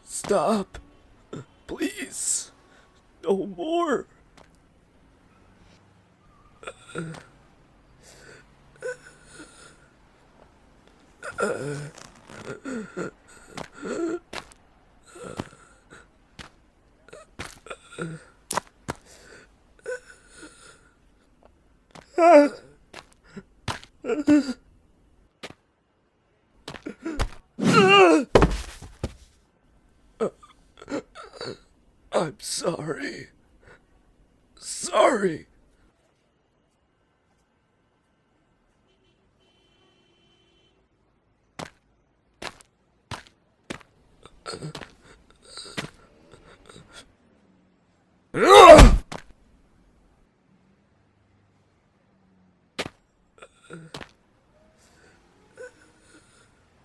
Stop. Please. No more. I'm sorry. Sorry.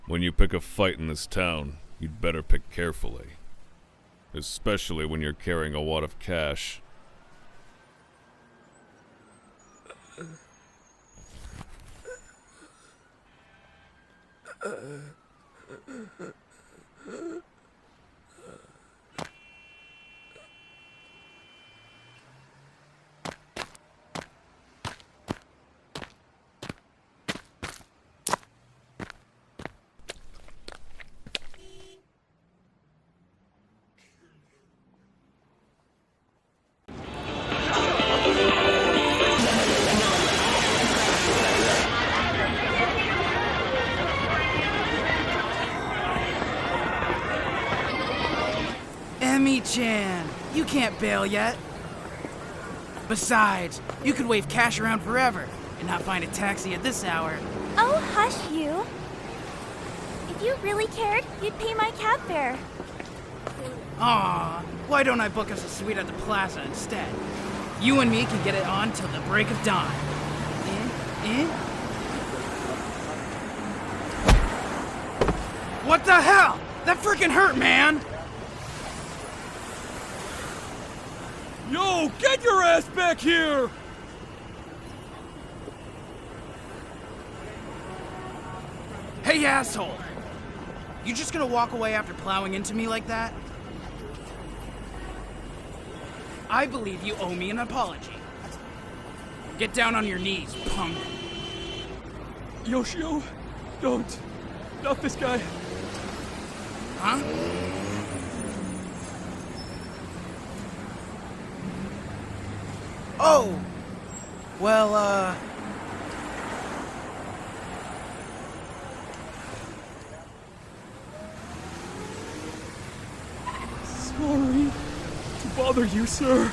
When you pick a fight in this town, you'd better pick carefully. Especially when you're carrying a wad of cash. Chan, you can't bail yet. Besides, you could wave cash around forever and not find a taxi at this hour. Oh, hush you. If you really cared, you'd pay my cab fare. Aw, why don't I book us a suite at the plaza instead? You and me can get it on till the break of dawn. What the hell? That freaking hurt, man! Yo, get your ass back here! Hey, asshole! You just gonna walk away after plowing into me like that? I believe you owe me an apology. Get down on your knees, punk. Yoshio, don't. Not this guy. Huh? Oh! Well, Sorry to bother you, sir.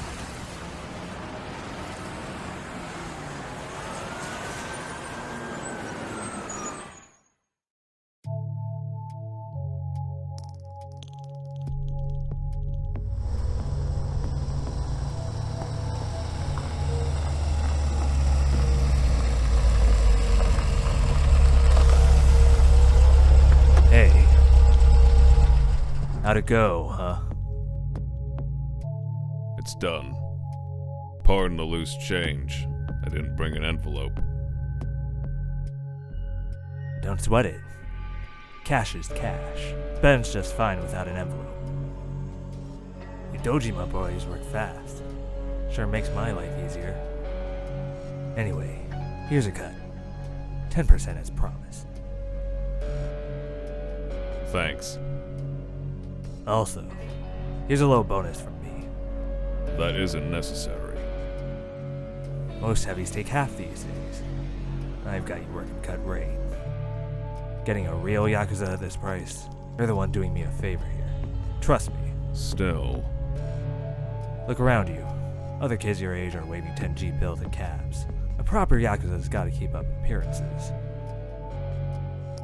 How'd it go, huh? It's done. Pardon the loose change. I didn't bring an envelope. Don't sweat it. Cash is cash. Ben's just fine without an envelope. You Dojima boys work fast. Sure makes my life easier. Anyway, here's a cut. 10% as promised. Thanks. Also, here's a little bonus from me. That isn't necessary. Most heavies take half these days. I've got you working cut rate. Getting a real Yakuza at this price, you're the one doing me a favor here. Trust me. Still. Look around you. Other kids your age are waving 10G bills at cabs. A proper Yakuza's gotta keep up appearances.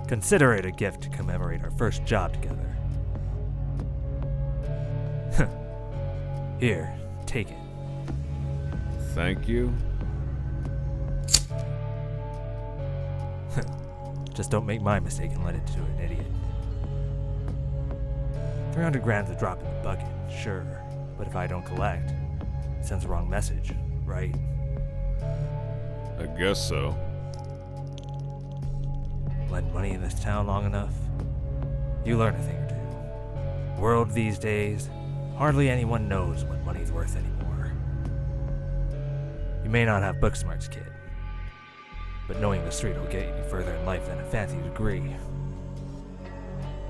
Consider it a gift to commemorate our first job together. Here, take it. Thank you. Just don't make my mistake and let it to an idiot. 300 grand's a drop in the bucket, sure. But if I don't collect, it sends the wrong message, right? I guess so. Lend money in this town long enough, you learn a thing or two. World these days, hardly anyone knows what money's worth anymore. You may not have book smarts, kid, but knowing the street will get you further in life than a fancy degree.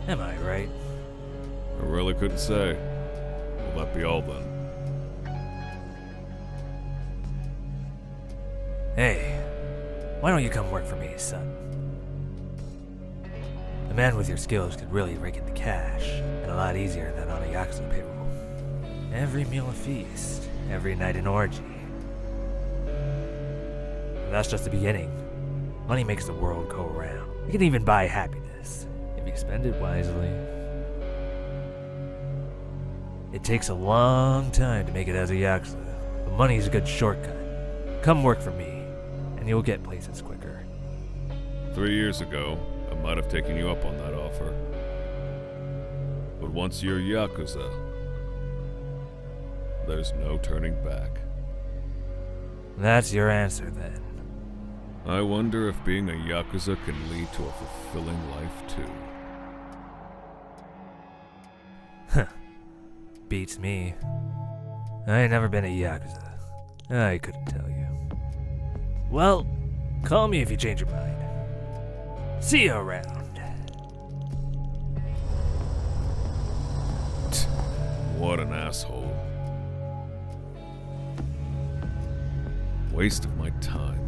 Am I right? I really couldn't say. Will that be all then? Hey, why don't you come work for me, son? A man with your skills could really rake in the cash, and a lot easier than on a Yakuza payroll. Every meal a feast, every night an orgy. And that's just the beginning. Money makes the world go around. You can even buy happiness, if you spend it wisely. It takes a long time to make it as a Yakuza, but money's a good shortcut. Come work for me, and you'll get places quicker. 3 years ago, I might have taken you up on that offer. But once you're Yakuza, there's no turning back. That's your answer, then. I wonder if being a Yakuza can lead to a fulfilling life, too. Beats me. I ain't never been a Yakuza. I couldn't tell you. Well, call me if you change your mind. See you around. What an asshole. Waste of my time.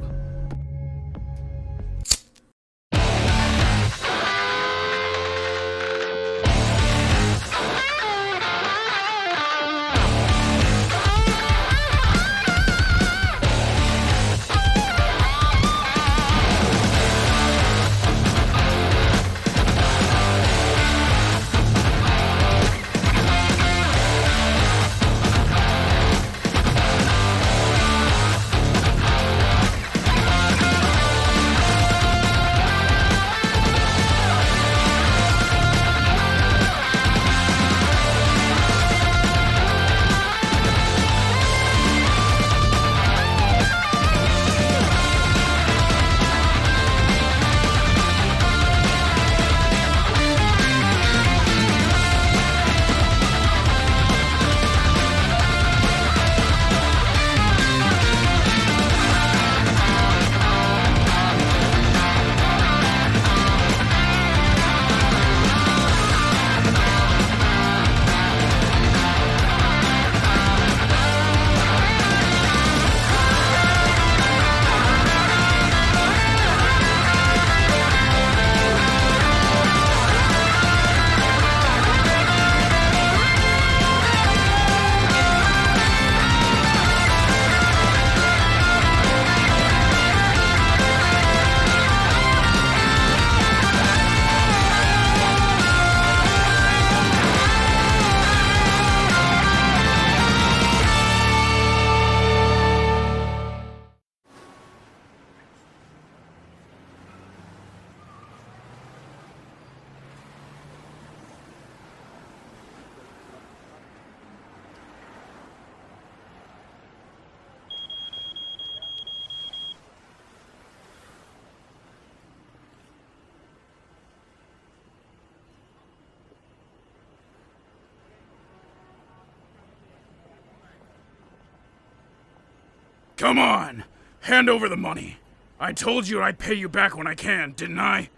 Come on! Hand over the money. I told you I'd pay you back when I can, didn't I?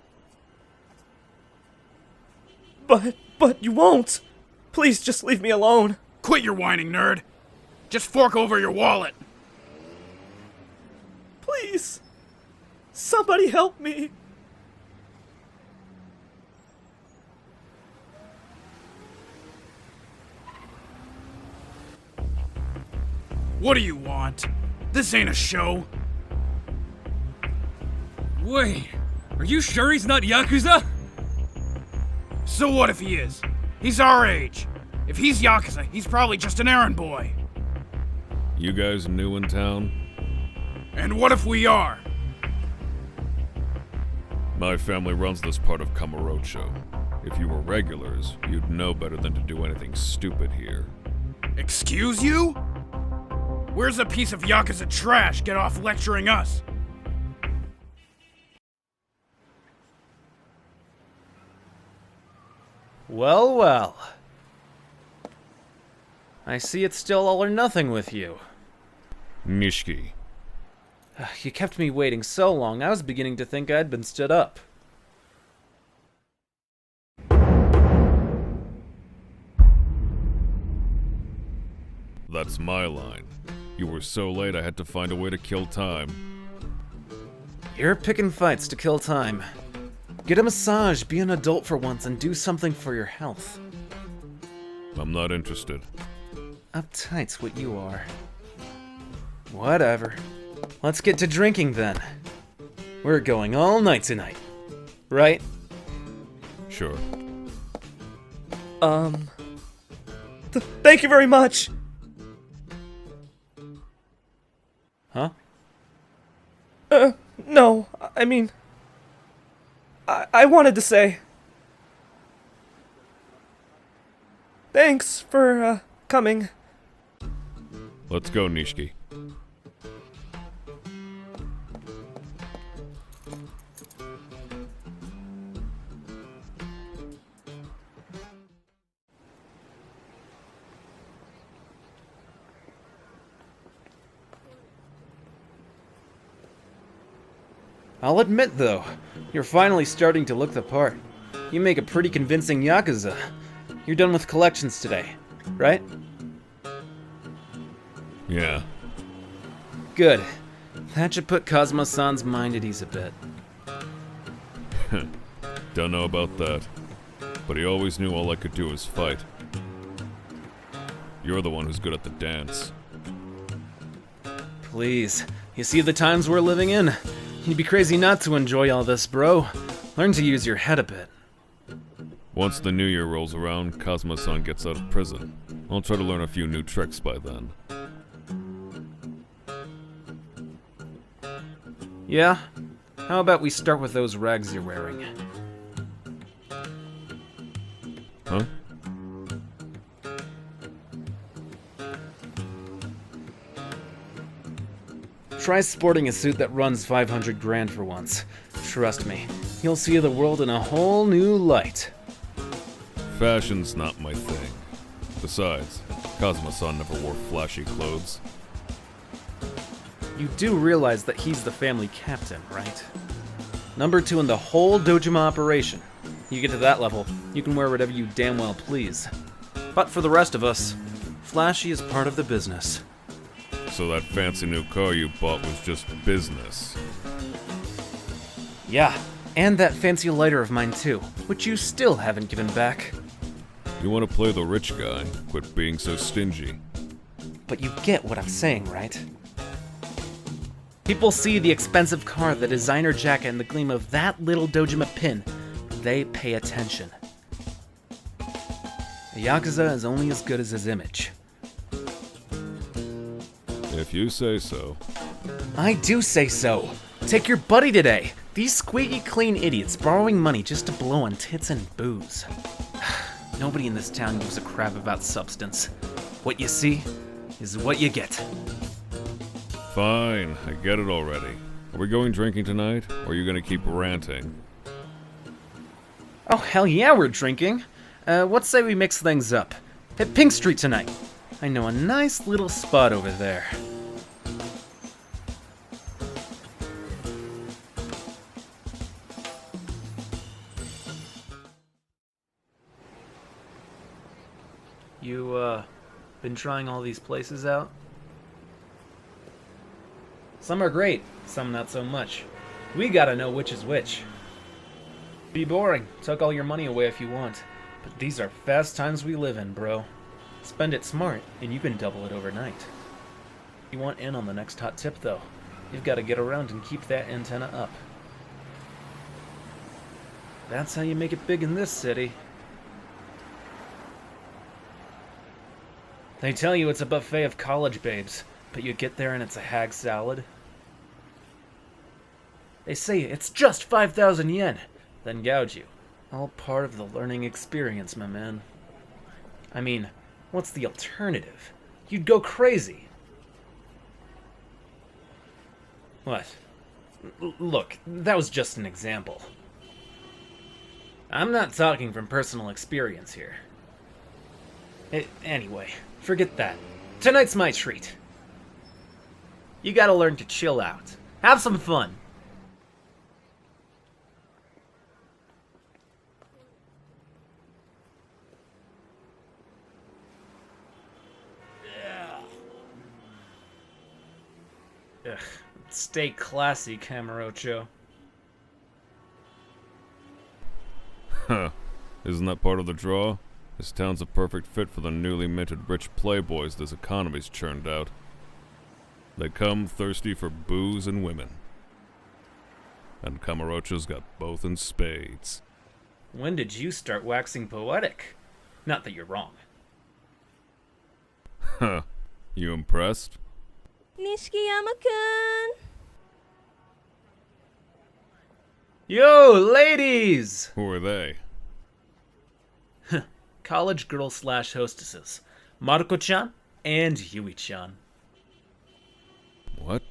But you won't! Please just leave me alone. Quit your whining, nerd. Just fork over your wallet. Please! Somebody help me! What do you want? This ain't a show. Wait, are you sure he's not Yakuza? So what if he is? He's our age. If he's Yakuza, he's probably just an errand boy. You guys new in town? And what if we are? My family runs this part of Kamurocho. If you were regulars, you'd know better than to do anything stupid here. Excuse you? Where's a piece of Yakuza trash get off lecturing us? Well, well. I see it's still all or nothing with you. Nishiki. You kept me waiting so long, I was beginning to think I'd been stood up. That's my line. You were so late I had to find a way to kill time. You're picking fights to kill time. Get a massage, be an adult for once, and do something for your health. I'm not interested. Uptight's what you are. Whatever. Let's get to drinking then. We're going all night tonight. Right? Sure. Thank you very much. Huh? No, I mean... I wanted to say... Thanks for, coming. Let's go, Nishiki. I'll admit, though, you're finally starting to look the part. You make a pretty convincing Yakuza. You're done with collections today, right? Yeah. Good. That should put Kazuma-san's mind at ease a bit. Don't know about that. But he always knew all I could do was fight. You're the one who's good at the dance. Please, you see the times we're living in? You'd be crazy not to enjoy all this, bro. Learn to use your head a bit. Once the new year rolls around, Kazuma-san gets out of prison. I'll try to learn a few new tricks by then. Yeah? How about we start with those rags you're wearing? Huh? Try sporting a suit that runs 500 grand for once. Trust me, you'll see the world in a whole new light. Fashion's not my thing. Besides, Kazuma-san never wore flashy clothes. You do realize that he's the family captain, right? Number 2 in the whole Dojima operation. You get to that level, you can wear whatever you damn well please. But for the rest of us, flashy is part of the business. So that fancy new car you bought was just business. Yeah, and that fancy lighter of mine too, which you still haven't given back. You want to play the rich guy? Quit being so stingy. But you get what I'm saying, right? People see the expensive car, the designer jacket, and the gleam of that little Dojima pin. They pay attention. A Yakuza is only as good as his image. If you say so. I do say so. Take your buddy today. These squeaky clean idiots borrowing money just to blow on tits and booze. Nobody in this town gives a crap about substance. What you see is what you get. Fine, I get it already. Are we going drinking tonight, or are you gonna keep ranting? Oh, hell yeah, we're drinking. What say we mix things up? Hit Pink Street tonight. I know a nice little spot over there. You, been trying all these places out? Some are great, some not so much. We gotta know which is which. Be boring, tuck all your money away if you want. But these are fast times we live in, bro. Spend it smart, and you can double it overnight. You want in on the next hot tip, though. You've got to get around and keep that antenna up. That's how you make it big in this city. They tell you it's a buffet of college babes, but you get there and it's a hag salad. They say it's just 5,000 yen, then gouge you. All part of the learning experience, my man. I mean, what's the alternative? You'd go crazy. What? Look, that was just an example. I'm not talking from personal experience here. Anyway, forget that. Tonight's my treat. You gotta learn to chill out. Have some fun. Ugh, stay classy, Kamurocho. Huh. Isn't that part of the draw? This town's a perfect fit for the newly minted rich playboys this economy's churned out. They come thirsty for booze and women. And Kamurocho's got both in spades. When did you start waxing poetic? Not that you're wrong. Huh. You impressed? Nishikiyama-kun! Yo, ladies! Who are they? College girl/hostesses. Maruko-chan and Yui-chan. What?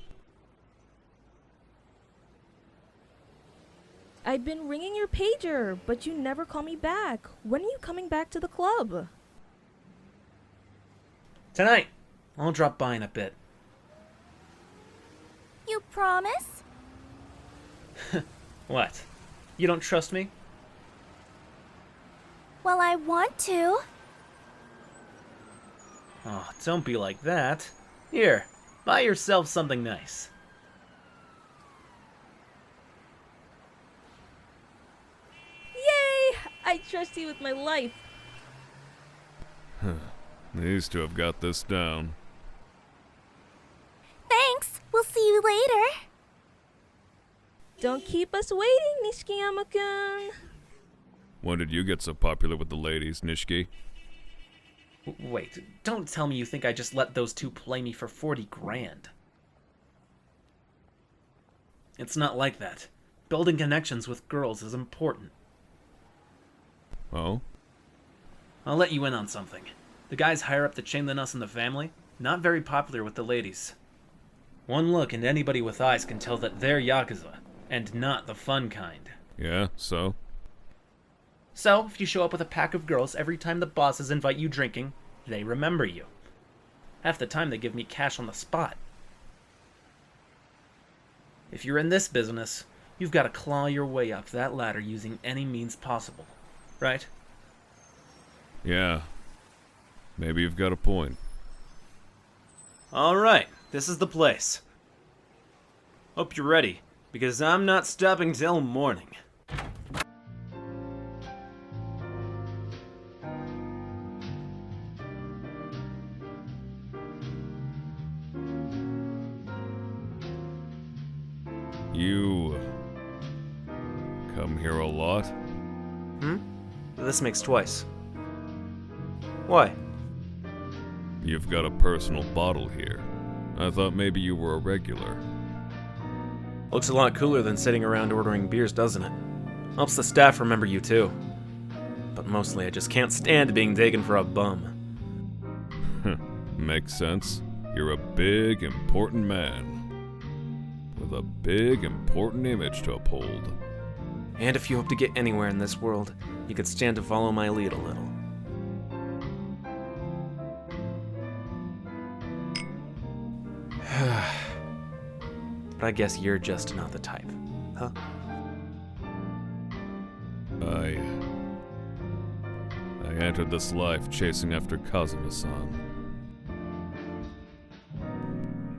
I've been ringing your pager, but you never call me back. When are you coming back to the club? Tonight. I'll drop by in a bit. You promise? What? You don't trust me? Well, I want to. Oh, don't be like that. Here, buy yourself something nice. Yay! I trust you with my life. These two have got this down. Thanks. We'll see you later. Don't keep us waiting, Nishikiyama-kun. When did you get so popular with the ladies, Nishiki? Wait, don't tell me you think I just let those two play me for 40 grand. It's not like that. Building connections with girls is important. Oh? I'll let you in on something. The guys higher up the chain than us in the family, not very popular with the ladies. One look and anybody with eyes can tell that they're Yakuza, and not the fun kind. Yeah, so? So, if you show up with a pack of girls every time the bosses invite you drinking, they remember you. Half the time they give me cash on the spot. If you're in this business, you've got to claw your way up that ladder using any means possible, right? Yeah. Maybe you've got a point. Alright, this is the place. Hope you're ready, because I'm not stopping till morning. You come here a lot? This makes twice. Why? You've got a personal bottle here. I thought maybe you were a regular. Looks a lot cooler than sitting around ordering beers, doesn't it? Helps the staff remember you too. But mostly I just can't stand being taken for a bum. Makes sense. You're a big, important man. With a big, important image to uphold. And if you hope to get anywhere in this world, you could stand to follow my lead a little. But I guess you're just not the type, huh? I entered this life chasing after Kazuma-san.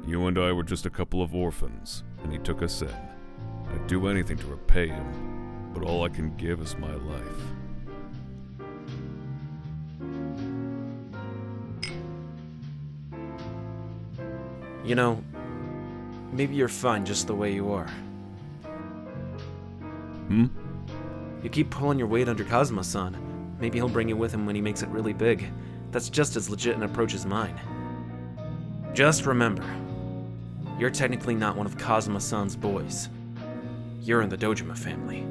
You and I were just a couple of orphans, and he took us in. I'd do anything to repay him, but all I can give is my life. You know, maybe you're fine just the way you are. You keep pulling your weight under Kazuma-san. Maybe he'll bring you with him when he makes it really big. That's just as legit an approach as mine. Just remember, you're technically not one of Kazuma-san's boys. you're in the Dojima family.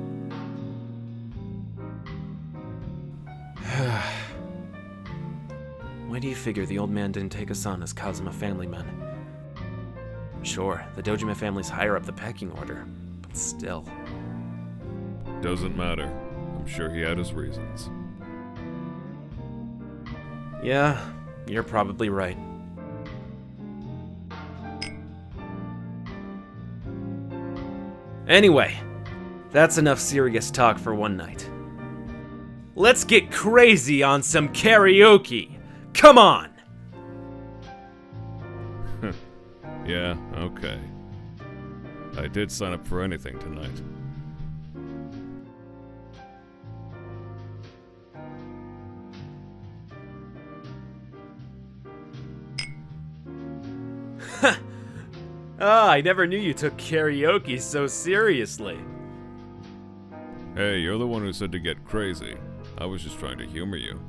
Why do you figure the old man didn't take us on as Kazuma family men? Sure, the Dojima family's higher up the pecking order, but still. Doesn't matter. I'm sure he had his reasons. Yeah, you're probably right. Anyway, that's enough serious talk for one night. Let's get crazy on some karaoke! Come on! Yeah, okay. I did sign up for anything tonight. I never knew you took karaoke so seriously. Hey, you're the one who said to get crazy. I was just trying to humor you.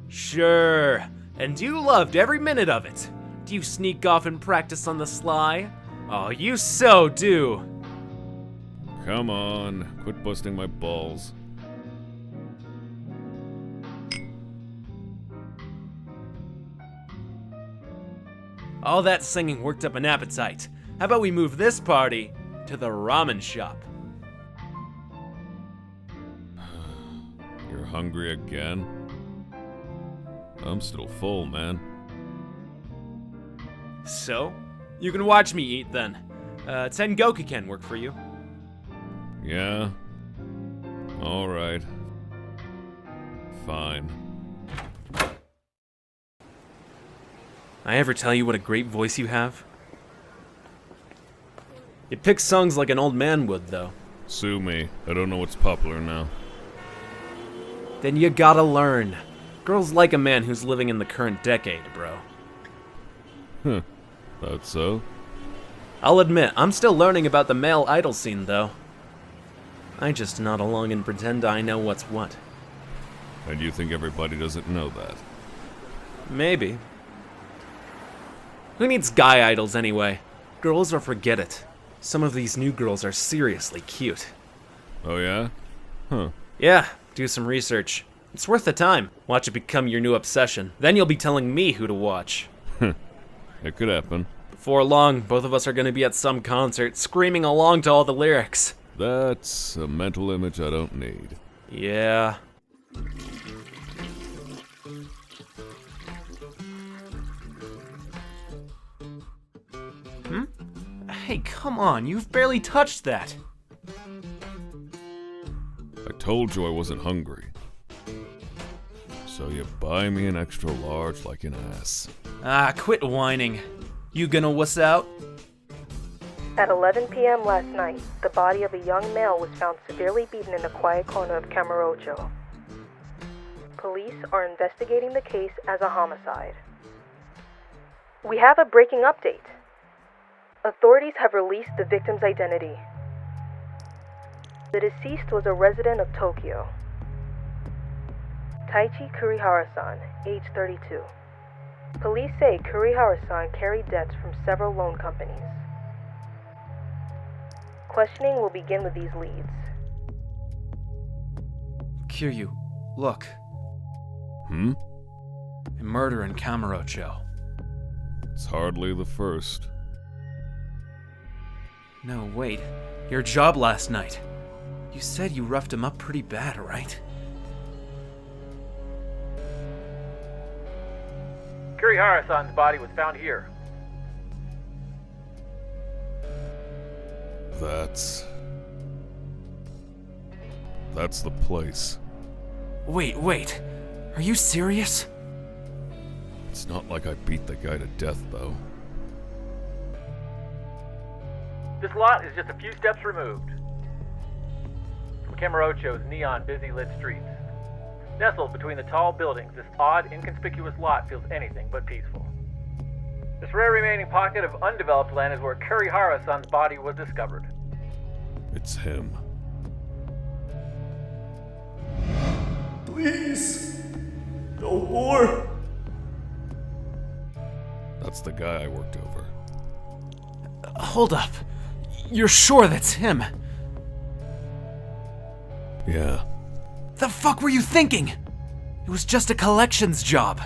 Sure, and you loved every minute of it. Do you sneak off and practice on the sly? Oh, you so do. Come on, quit busting my balls. All that singing worked up an appetite. How about we move this party to the ramen shop? You're hungry again? I'm still full, man. So, you can watch me eat then. 10 Gokuken work for you? Yeah? Alright. Fine. I ever tell you what a great voice you have? You pick songs like an old man would, though. Sue me. I don't know what's popular now. Then you gotta learn. Girls like a man who's living in the current decade, bro. Huh. That's so? I'll admit, I'm still learning about the male idol scene, though. I just nod along and pretend I know what's what. And you think everybody doesn't know that? Maybe. Who needs guy idols anyway? Girls or forget it. Some of these new girls are seriously cute. Oh yeah? Huh. Yeah, do some research. It's worth the time. Watch it become your new obsession. Then you'll be telling me who to watch. It could happen. Before long, both of us are gonna be at some concert, screaming along to all the lyrics. That's a mental image I don't need. Yeah. Hey, come on, you've barely touched that. I told you I wasn't hungry. So you buy me an extra large like an ass. Ah, quit whining. You gonna wuss out? At 11 p.m. last night, the body of a young male was found severely beaten in a quiet corner of Kamurocho. Police are investigating the case as a homicide. We have a breaking update. Authorities have released the victim's identity. The deceased was a resident of Tokyo. Taichi Kurihara-san, age 32. Police say Kurihara-san carried debts from several loan companies. Questioning will begin with these leads. Kiryu, look. A murder in Kamurocho. It's hardly the first. No, wait. Your job last night. You said you roughed him up pretty bad, right? Kurihara-san's body was found here. That's the place. Wait. Are you serious? It's not like I beat the guy to death, though. This lot is just a few steps removed from Kamurocho's neon, busy lit streets. Nestled between the tall buildings, this odd, inconspicuous lot feels anything but peaceful. This rare remaining pocket of undeveloped land is where Kurihara-san's body was discovered. It's him. Please! No more! That's the guy I worked over. Hold up. You're sure that's him? Yeah. The fuck were you thinking? It was just a collections job.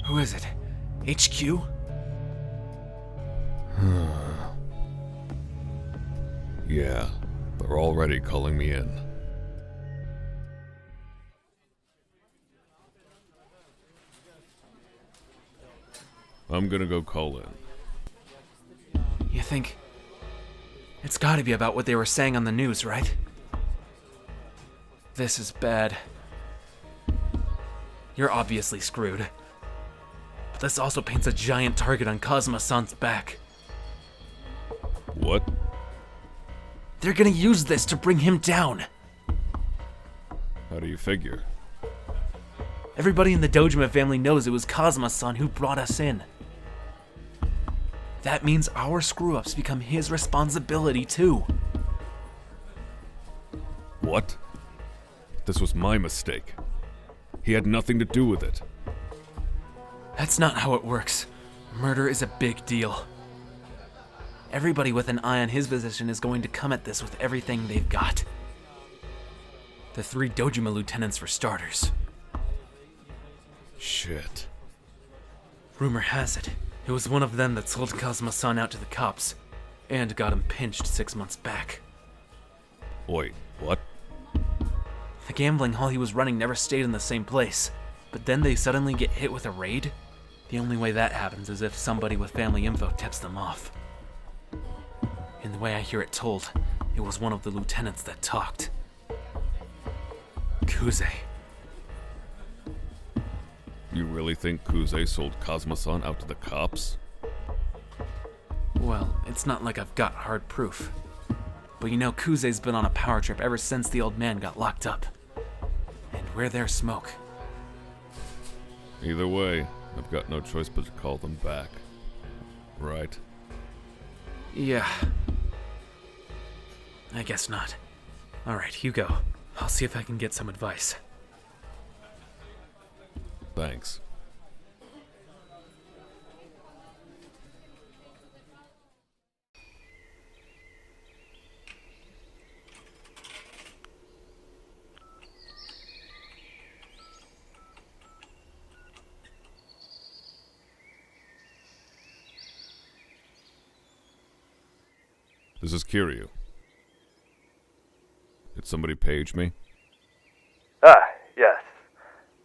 Who is it? HQ? Yeah, they're already calling me in. I'm gonna go call in. You think... It's gotta be about what they were saying on the news, right? This is bad. You're obviously screwed. But this also paints a giant target on Kazuma-san's back. What? They're gonna use this to bring him down. How do you figure? Everybody in the Dojima family knows it was Kazuma-san who brought us in. That means our screw-ups become his responsibility too. What? This was my mistake. He had nothing to do with it. That's not how it works. Murder is a big deal. Everybody with an eye on his position is going to come at this with everything they've got. The 3 Dojima lieutenants for starters. Shit. Rumor has it, it was one of them that sold Kazuma-san out to the cops, and got him pinched 6 months back. Wait, what? The gambling hall he was running never stayed in the same place, but then they suddenly get hit with a raid? The only way that happens is if somebody with family info tips them off. In the way I hear it told, it was one of the lieutenants that talked. Kuze. You really think Kuze sold Kazuma-san out to the cops? Well, it's not like I've got hard proof. But you know Kuze's been on a power trip ever since the old man got locked up. And where there's smoke. Either way, I've got no choice but to call them back. Right? Yeah. I guess not. Alright, you go. I'll see if I can get some advice. Thanks. This is Kiryu. Did somebody page me? Yes.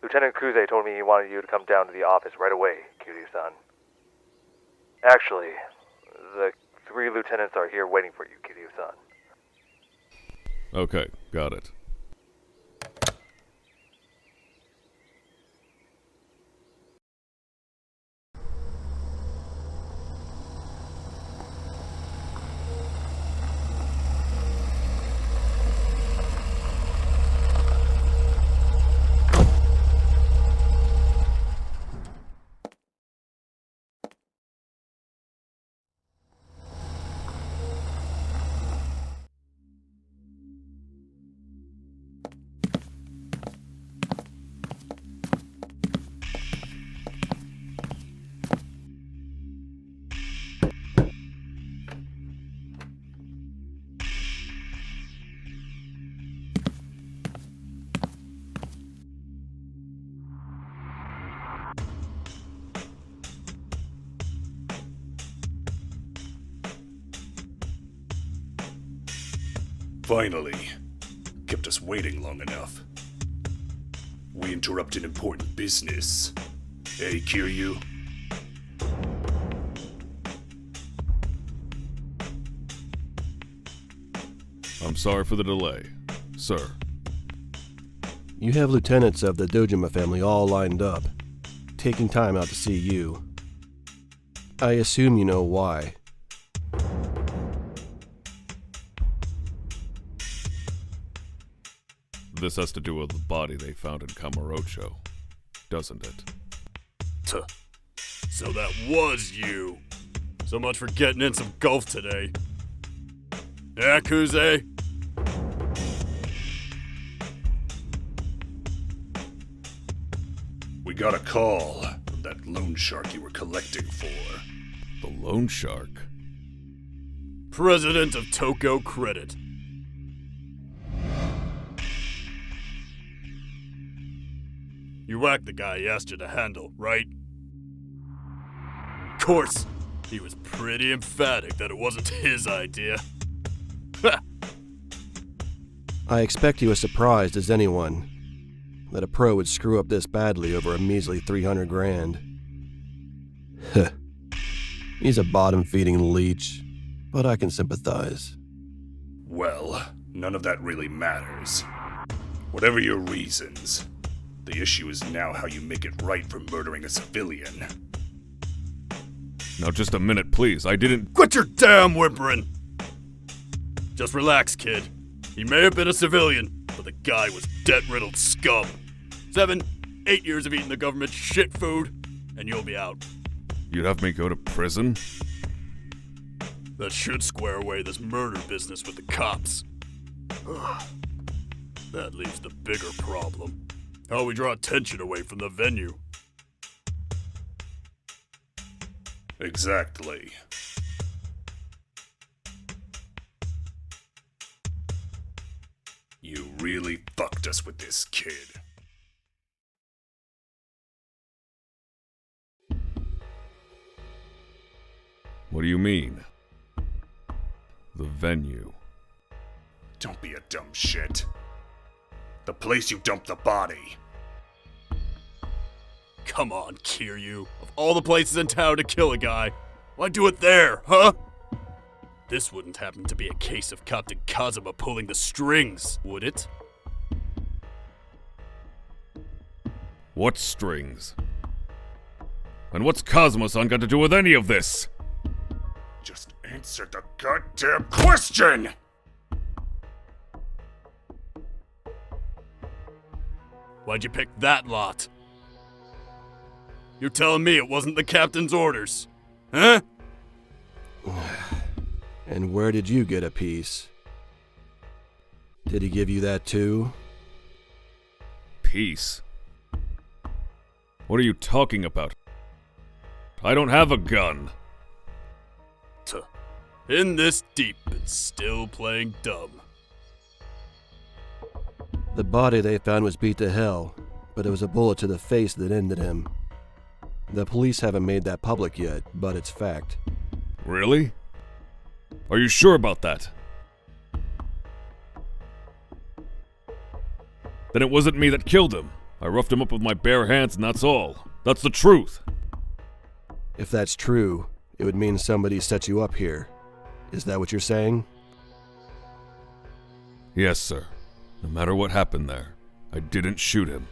Lieutenant Kuze told me he wanted you to come down to the office right away, Kiryu-san. Actually, the 3 lieutenants are here waiting for you, Kiryu-san. Okay, got it. Finally. Kept us waiting long enough. We interrupted important business. Hey, Kiryu? I'm sorry for the delay, sir. You have lieutenants of the Dojima family all lined up, taking time out to see you. I assume you know why. This has to do with the body they found in Kamurocho, doesn't it? So that was you. So much for getting in some golf today. Yeah, Kuze? We got a call from that loan shark you were collecting for. The loan shark? president of Toko Credit. You whacked the guy he asked you to handle, right? Of course, he was pretty emphatic that it wasn't his idea. I expect he was surprised as anyone that a pro would screw up this badly over a measly 300 grand. Heh. He's a bottom-feeding leech, but I can sympathize. Well, none of that really matters. Whatever your reasons, the issue is now how you make it right for murdering a civilian. Now just a minute, please. I didn't— Quit your damn whimpering! Just relax, kid. He may have been a civilian, but the guy was debt-riddled scum. 7, 8 years of eating the government shit food, and you'll be out. You'd have me go to prison? That should square away this murder business with the cops. Ugh. That leaves the bigger problem. How we draw attention away from the venue. Exactly. You really fucked us with this kid. What do you mean? The venue. Don't be a dumb shit. The place you dumped the body. Come on, Kiryu. Of all the places in town to kill a guy, why do it there, huh? This wouldn't happen to be a case of Captain Kazuma pulling the strings, would it? What strings? And what's Kazuma-san got to do with any of this? Just answer the goddamn question! Why'd you pick that lot? You're telling me it wasn't the captain's orders, huh? And where did you get a piece? Did he give you that too? Peace? What are you talking about? I don't have a gun. In this deep and still playing dumb. The body they found was beat to hell, but it was a bullet to the face that ended him. The police haven't made that public yet, but it's fact. Really? Are you sure about that? Then it wasn't me that killed him. I roughed him up with my bare hands and that's all. That's the truth. If that's true, it would mean somebody set you up here. Is that what you're saying? Yes, sir. No matter what happened there, I didn't shoot him.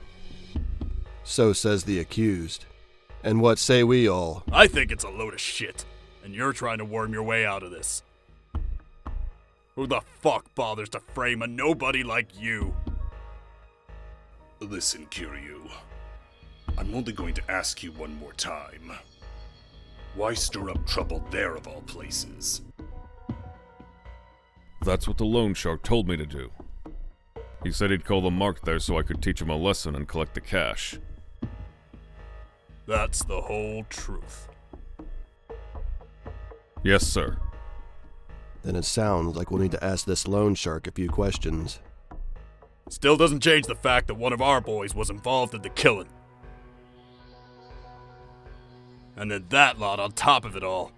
So says the accused. And what say we all? I think it's a load of shit, and you're trying to worm your way out of this. Who the fuck bothers to frame a nobody like you? Listen, Kiryu. I'm only going to ask you one more time. Why stir up trouble there of all places? That's what the loan shark told me to do. He said he'd call the mark there so I could teach him a lesson and collect the cash. That's the whole truth. Yes, sir. Then it sounds like we'll need to ask this loan shark a few questions. Still doesn't change the fact that one of our boys was involved in the killing. And then that lot on top of it all.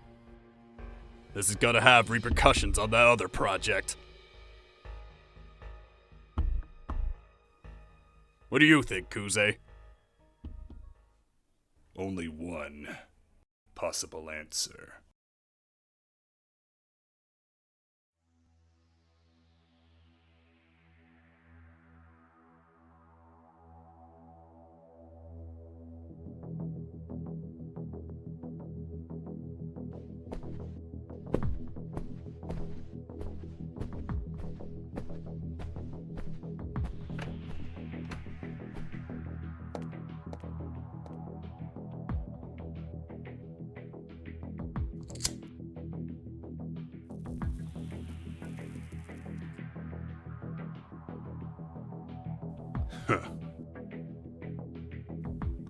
This is gonna have repercussions on that other project. What do you think, Kuze? Only one possible answer.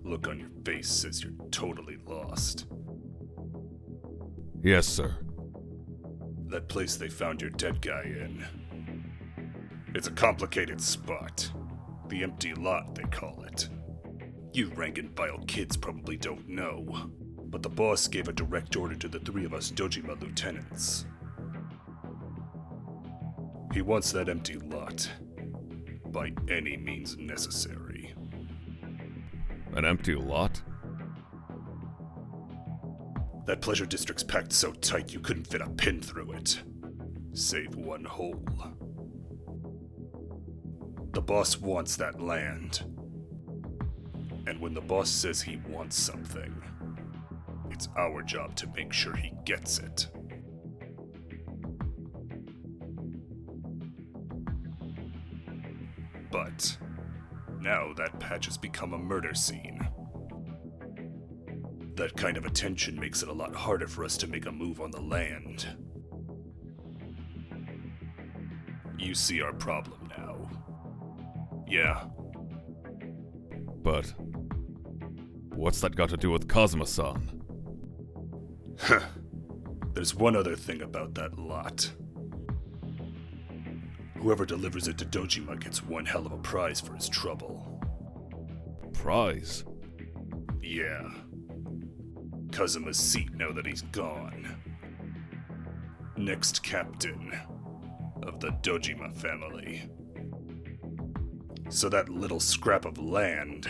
Look on your face says you're totally lost. Yes, sir. That place they found your dead guy in. It's a complicated spot. The empty lot, they call it. You rank-and-file kids probably don't know, but the boss gave a direct order to the three of us Dojima lieutenants. He wants that empty lot, by any means necessary. An empty lot? That pleasure district's packed so tight you couldn't fit a pin through it. Save one hole. The boss wants that land. And when the boss says he wants something, it's our job to make sure he gets it. But now that patch has become a murder scene. That kind of attention makes it a lot harder for us to make a move on the land. You see our problem now. Yeah. But what's that got to do with Kazuma-san? Huh. There's one other thing about that lot. Whoever delivers it to Dojima gets one hell of a prize for his trouble. Prize? Yeah. Kazuma's seat now that he's gone. Next captain of the Dojima family. So that little scrap of land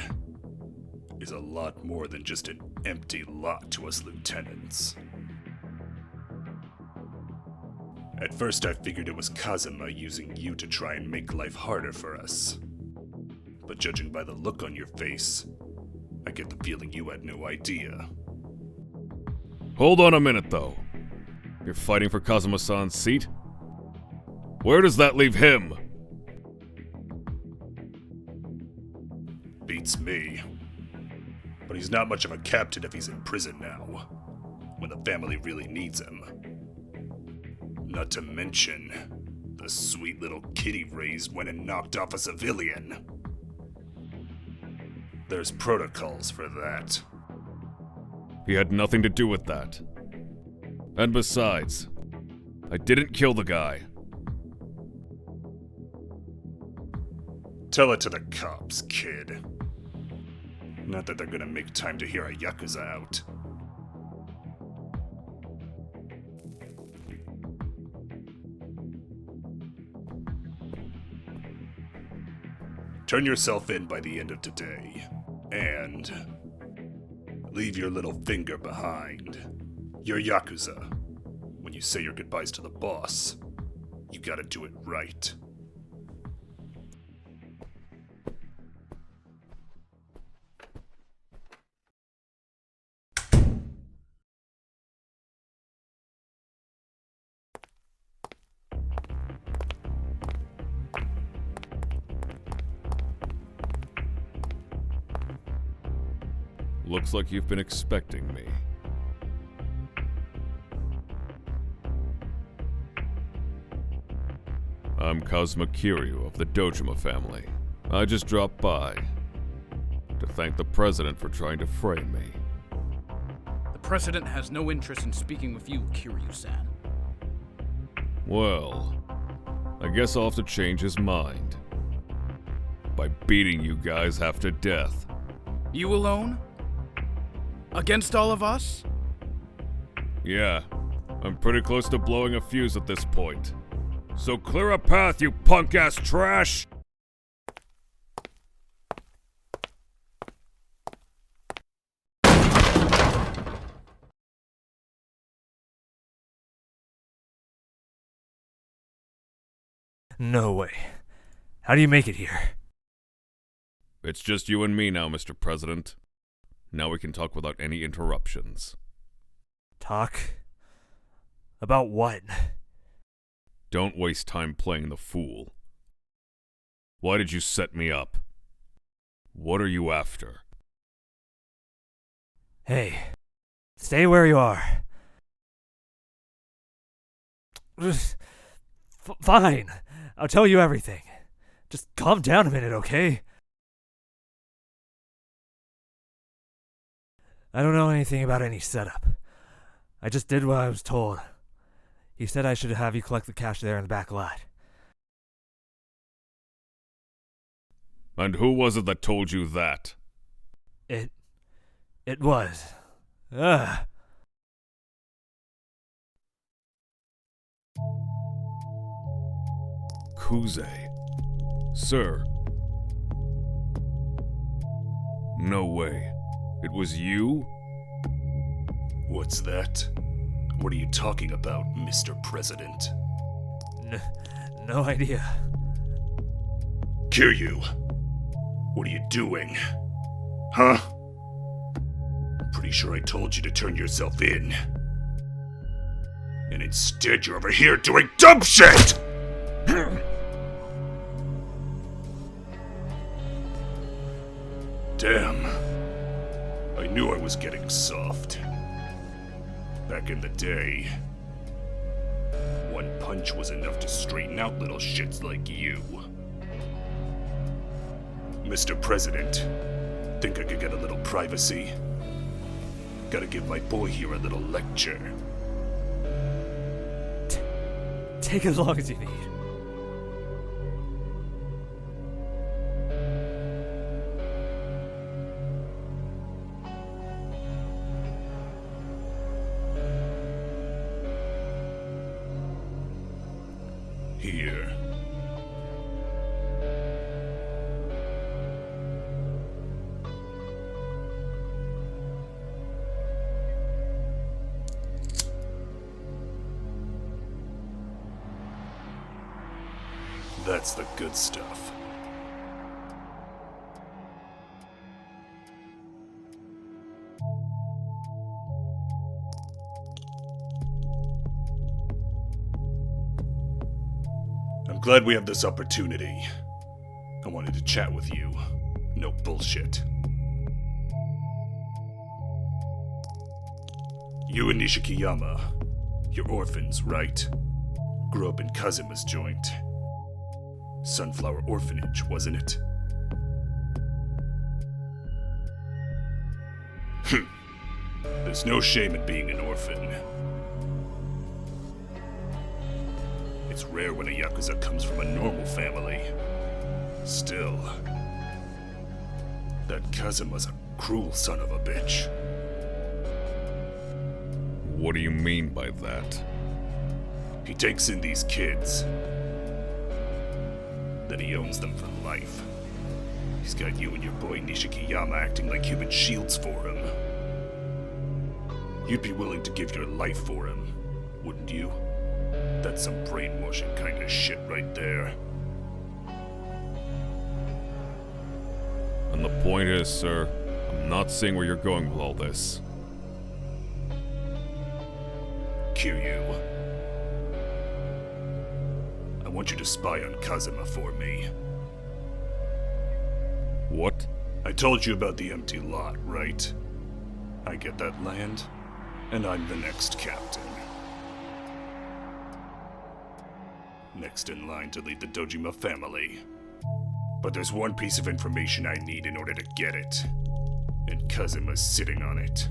is a lot more than just an empty lot to us lieutenants. At first I figured it was Kazuma using you to try and make life harder for us. But judging by the look on your face, I get the feeling you had no idea. Hold on a minute, though. You're fighting for Kazuma-san's seat? Where does that leave him? Beats me. But he's not much of a captain if he's in prison now, when the family really needs him. Not to mention, the sweet little kid he raised went and knocked off a civilian. There's protocols for that. He had nothing to do with that. And besides, I didn't kill the guy. Tell it to the cops, kid. Not that they're gonna make time to hear a Yakuza out. Turn yourself in by the end of today, and leave your little finger behind. You're Yakuza. When you say your goodbyes to the boss, you gotta do it right. Looks like you've been expecting me. I'm Kazuma Kiryu of the Dojima family. I just dropped by to thank the president for trying to frame me. The president has no interest in speaking with you, Kiryu-san. Well, I guess I'll have to change his mind by beating you guys half to death. You alone? Against all of us? Yeah, I'm pretty close to blowing a fuse at this point. So clear a path, you punk-ass trash! No way. How do you make it here? It's just you and me now, Mr. President. Now we can talk without any interruptions. Talk? About what? Don't waste time playing the fool. Why did you set me up? What are you after? Hey, stay where you are. Fine, I'll tell you everything. Just calm down a minute, okay? I don't know anything about any setup. I just did what I was told. He said I should have you collect the cash there in the back lot. And who was it that told you that? It was. Ugh. Kuze. Sir. No way. It was you? What's that? What are you talking about, Mr. President? No idea. Kiryu! What are you doing? Huh? I'm pretty sure I told you to turn yourself in. And instead you're over here doing dumb shit! Damn. I knew I was getting soft. Back in the day, one punch was enough to straighten out little shits like you. Mr. President, think I could get a little privacy? Gotta give my boy here a little lecture. Take as long as you need. Here. That's the good stuff. I'm glad we have this opportunity. I wanted to chat with you. No bullshit. You and Nishikiyama, you're orphans, right? Grew up in Kazuma's joint. Sunflower Orphanage, wasn't it? There's no shame in being an orphan. It's rare when a Yakuza comes from a normal family. Still, that Kazuma's a cruel son of a bitch. What do you mean by that? He takes in these kids. Then he owns them for life. He's got you and your boy Nishikiyama acting like human shields for him. You'd be willing to give your life for him, wouldn't you? That's some brainwashing kind of shit right there. And the point is, sir, I'm not seeing where you're going with all this. Kiryu. I want you to spy on Kazuma for me. What? I told you about the empty lot, right? I get that land, and I'm the next captain. Next in line to lead the Dojima family. But there's one piece of information I need in order to get it. And Kazuma's sitting on it.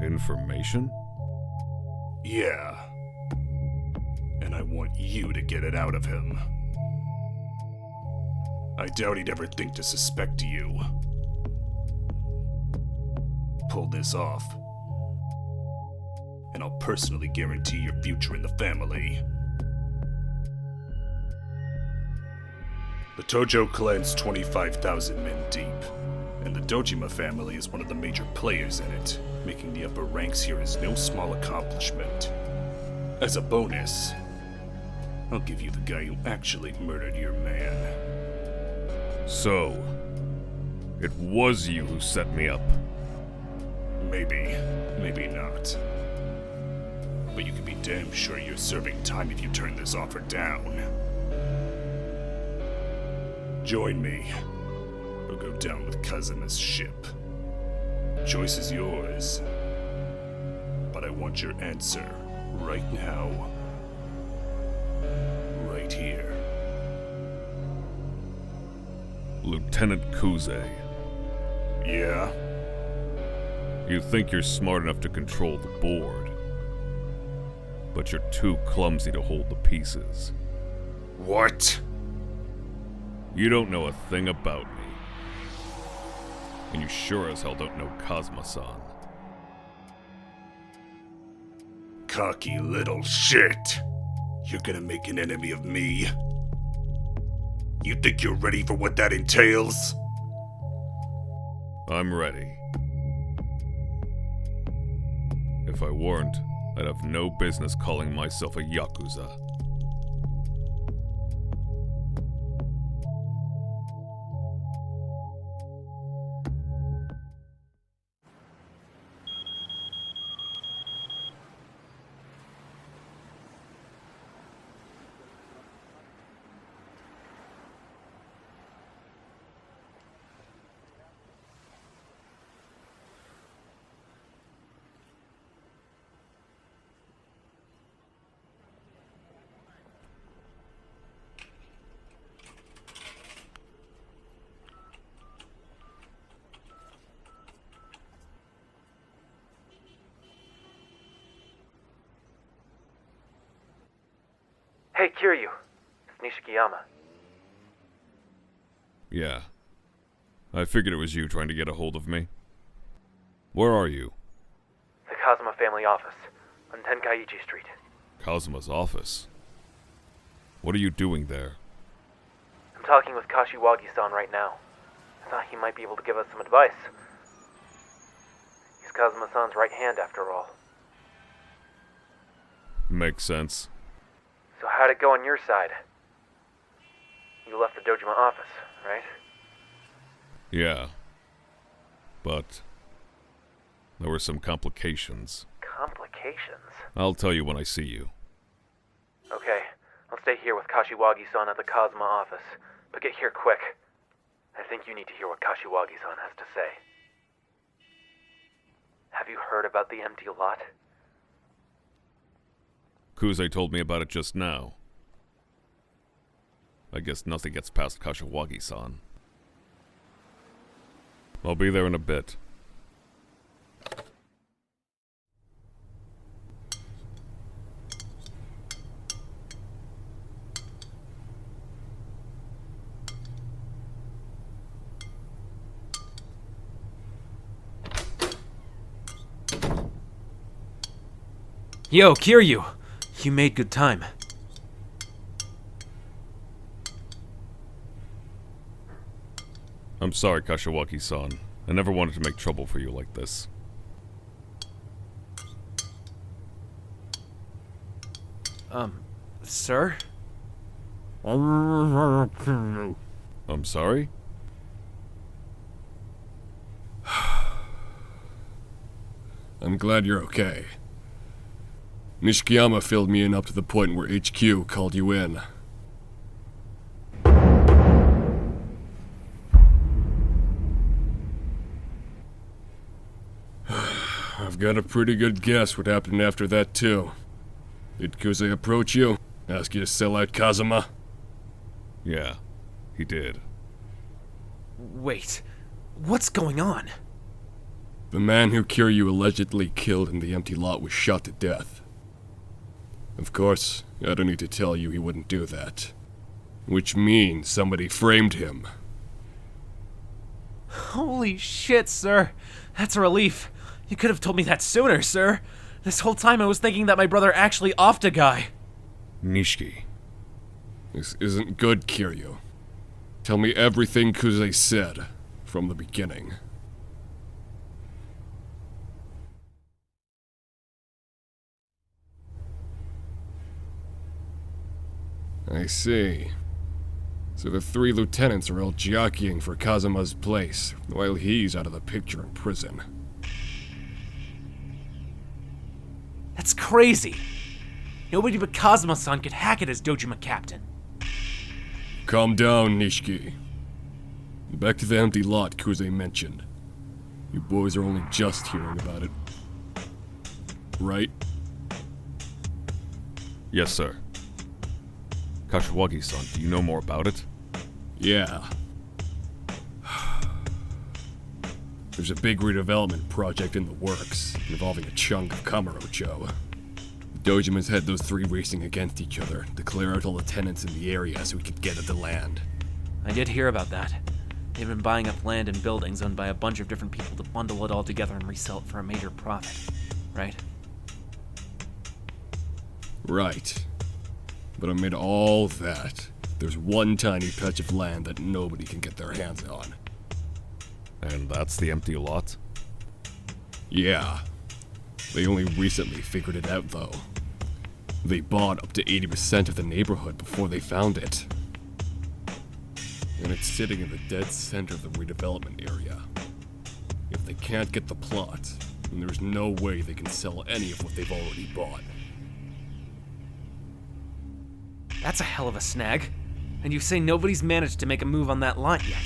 Information? Yeah. And I want you to get it out of him. I doubt he'd ever think to suspect you. Pull this off, and I'll personally guarantee your future in the family. The Tojo clan's 25,000 men deep, and the Dojima family is one of the major players in it. Making the upper ranks here is no small accomplishment. As a bonus, I'll give you the guy who actually murdered your man. So, it was you who set me up. Maybe, maybe not. But you can be damn sure you're serving time if you turn this offer down. Join me, or go down with Kazuma's ship. Choice is yours. But I want your answer right now. Right here. Lieutenant Kuze. Yeah? You think you're smart enough to control the board. but you're too clumsy to hold the pieces. What? You don't know a thing about me. And you sure as hell don't know Kazuma-san. Cocky little shit. You're gonna make an enemy of me? You think you're ready for what that entails? I'm ready. If I weren't, I'd have no business calling myself a Yakuza. Hey, Kiryu. It's Nishikiyama. Yeah. I figured it was you trying to get a hold of me. Where are you? The Kazuma family office, on Tenkaichi Street. Kazuma's office? What are you doing there? I'm talking with Kashiwagi-san right now. I thought he might be able to give us some advice. He's Kazuma-san's right hand, after all. Makes sense. So how'd it go on your side? You left the Dojima office, right? Yeah. But there were some complications. Complications? I'll tell you when I see you. Okay, I'll stay here with Kashiwagi-san at the Kazuma office. But get here quick. I think you need to hear what Kashiwagi-san has to say. Have you heard about the empty lot? Kuze told me about it just now. I guess nothing gets past Kashiwagi-san. I'll be there in a bit. Yo, Kiryu! You made good time. I'm sorry, Kashiwagi-san. I never wanted to make trouble for you like this. Sir? I'm sorry? I'm glad you're okay. Nishikiyama filled me in up to the point where HQ called you in. I've got a pretty good guess what happened after that, too. Did Kuze approach you? Ask you to sell out Kazuma? Yeah, he did. Wait, what's going on? The man who Kiryu allegedly killed in the empty lot was shot to death. Of course, I don't need to tell you he wouldn't do that. Which means somebody framed him. Holy shit, sir. That's a relief. You could have told me that sooner, sir. This whole time I was thinking that my brother actually offed a guy. Nishiki. This isn't good, Kiryu. Tell me everything Kuze said from the beginning. I see. So the three lieutenants are all jockeying for Kazuma's place, while he's out of the picture in prison. That's crazy. Nobody but Kazuma-san could hack it as Dojima captain. Calm down, Nishiki. Back to the empty lot Kuze mentioned. You boys are only just hearing about it. Right? Yes, sir. Kashiwagi-san, do you know more about it? Yeah. There's a big redevelopment project in the works, involving a chunk of Kamurocho. The Dojima's had those three racing against each other to clear out all the tenants in the area so we could get at the land. I did hear about that. They've been buying up land and buildings owned by a bunch of different people to bundle it all together and resell it for a major profit, right? Right. But amid all that, there's one tiny patch of land that nobody can get their hands on. And that's the empty lot? Yeah. They only recently figured it out, though. They bought up to 80% of the neighborhood before they found it. And it's sitting in the dead center of the redevelopment area. If they can't get the plot, then there's no way they can sell any of what they've already bought. That's a hell of a snag. And you say nobody's managed to make a move on that lot yet.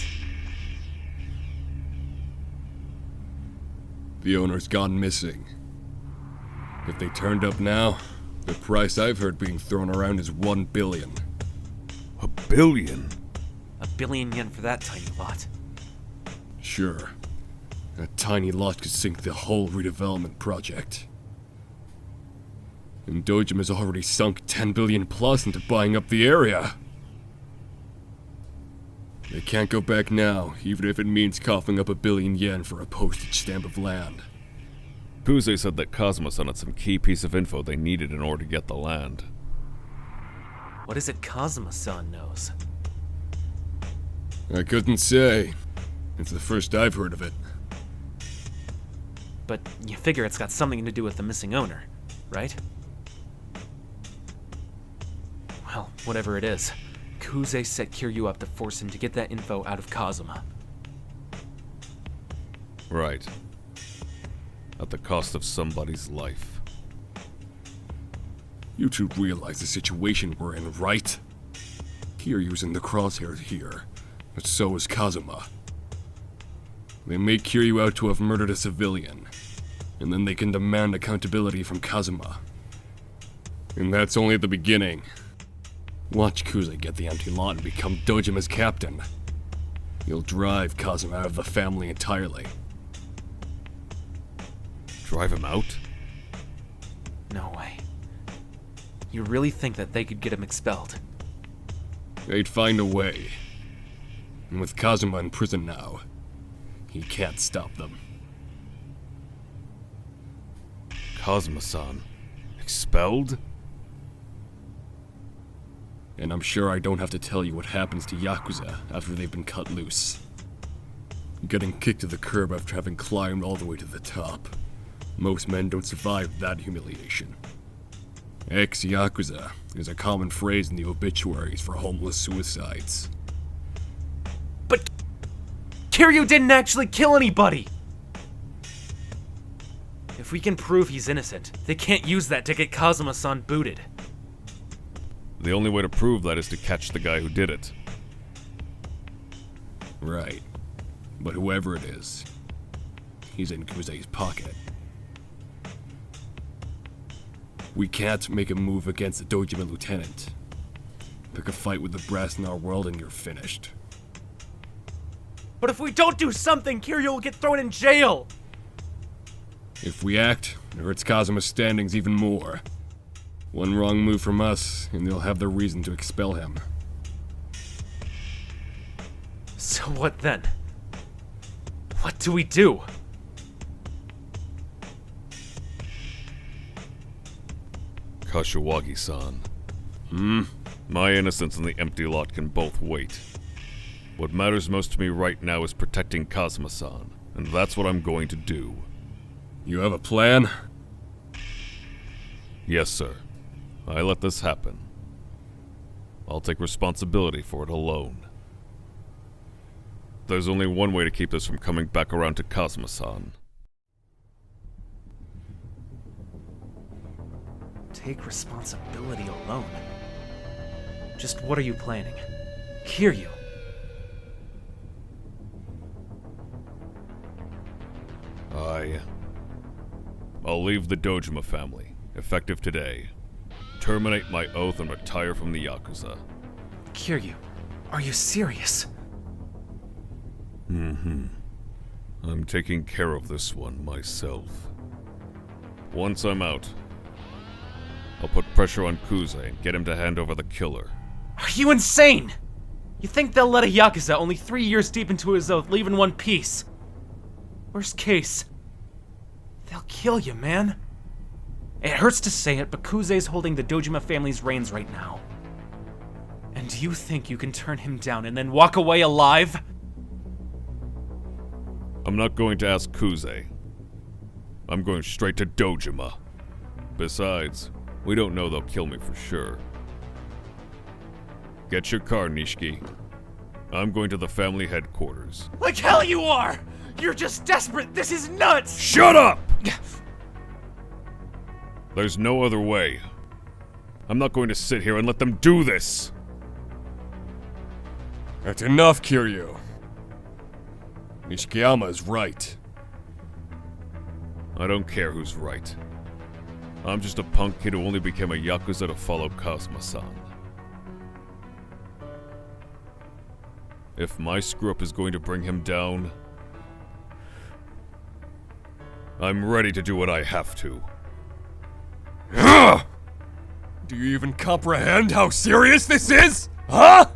The owner's gone missing. If they turned up now, the price I've heard being thrown around is 1 billion. $1 billion? $1 billion yen for that tiny lot. Sure. That tiny lot could sink the whole redevelopment project. And Dojima's already sunk 10 billion plus into buying up the area. They can't go back now, even if it means coughing up 1 billion yen for a postage stamp of land. Kuze said that Kazuma-san had some key piece of info they needed in order to get the land. What is it Kazuma-san knows? I couldn't say. It's the first I've heard of it. But you figure it's got something to do with the missing owner, right? Well, whatever it is, Kuze set Kiryu up to force him to get that info out of Kazuma. Right. At the cost of somebody's life. You two realize the situation we're in, right? Kiryu's in the crosshairs here, but so is Kazuma. They make Kiryu out to have murdered a civilian, and then they can demand accountability from Kazuma. And that's only the beginning. Watch Kuze get the empty lot and become Dojima's captain. He'll drive Kazuma out of the family entirely. Drive him out? No way. You really think that they could get him expelled? They'd find a way. And with Kazuma in prison now, he can't stop them. Kazuma-san? Expelled? And I'm sure I don't have to tell you what happens to Yakuza after they've been cut loose. Getting kicked to the curb after having climbed all the way to the top. Most men don't survive that humiliation. Ex-Yakuza is a common phrase in the obituaries for homeless suicides. But Kiryu didn't actually kill anybody! If we can prove he's innocent, they can't use that to get Kazuma-san booted. The only way to prove that is to catch the guy who did it. Right. But whoever it is, he's in Kuze's pocket. We can't make a move against the Dojima lieutenant. Pick a fight with the brass in our world and you're finished. But if we don't do something, Kiryu will get thrown in jail! If we act, it hurts Kazuma's standings even more. One wrong move from us, and they'll have their reason to expel him. So what then? What do we do? Kashiwagi-san. My innocence and the empty lot can both wait. What matters most to me right now is protecting Kazuma-san, and that's what I'm going to do. You have a plan? Yes, sir. I let this happen. I'll take responsibility for it alone. There's only one way to keep this from coming back around to Kazuma-san. Take responsibility alone? Just what are you planning? Kiryu. I'll leave the Dojima family, effective today. Terminate my oath and retire from the Yakuza. Kiryu, are you serious? I'm taking care of this one myself. Once I'm out, I'll put pressure on Kuze and get him to hand over the killer. Are you insane? You think they'll let a Yakuza only 3 years deep into his oath leave in one piece? Worst case, they'll kill you, man. It hurts to say it, but Kuze's holding the Dojima family's reins right now. And you think you can turn him down and then walk away alive? I'm not going to ask Kuze. I'm going straight to Dojima. Besides, we don't know they'll kill me for sure. Get your car, Nishiki. I'm going to the family headquarters. Like hell you are! You're just desperate! This is nuts! Shut up! There's no other way. I'm not going to sit here and let them do this! That's enough, Kiryu. Nishikiyama is right. I don't care who's right. I'm just a punk kid who only became a Yakuza to follow Kazuma-san. If my screw-up is going to bring him down, I'm ready to do what I have to. Do you even comprehend how serious this is? Huh?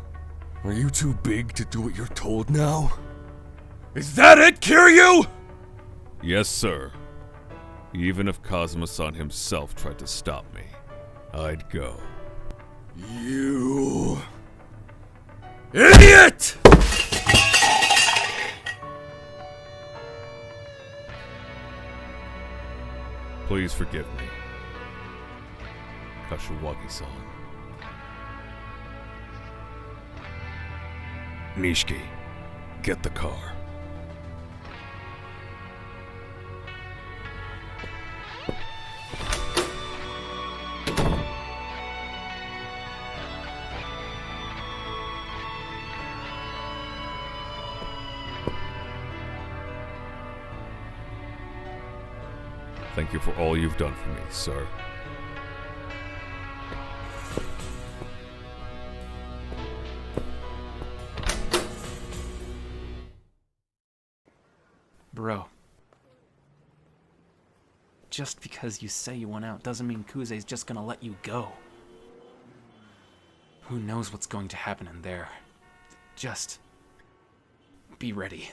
Are you too big to do what you're told now? Is that it, Kiryu? Yes, sir. Even if Kazuma-san himself tried to stop me, I'd go. You... idiot! Please forgive me. Kashiwagi-san. Nishiki, get the car. Thank you for all you've done for me, sir. Bro. Just because you say you want out doesn't mean Kuze's just gonna let you go. Who knows what's going to happen in there. Just be ready.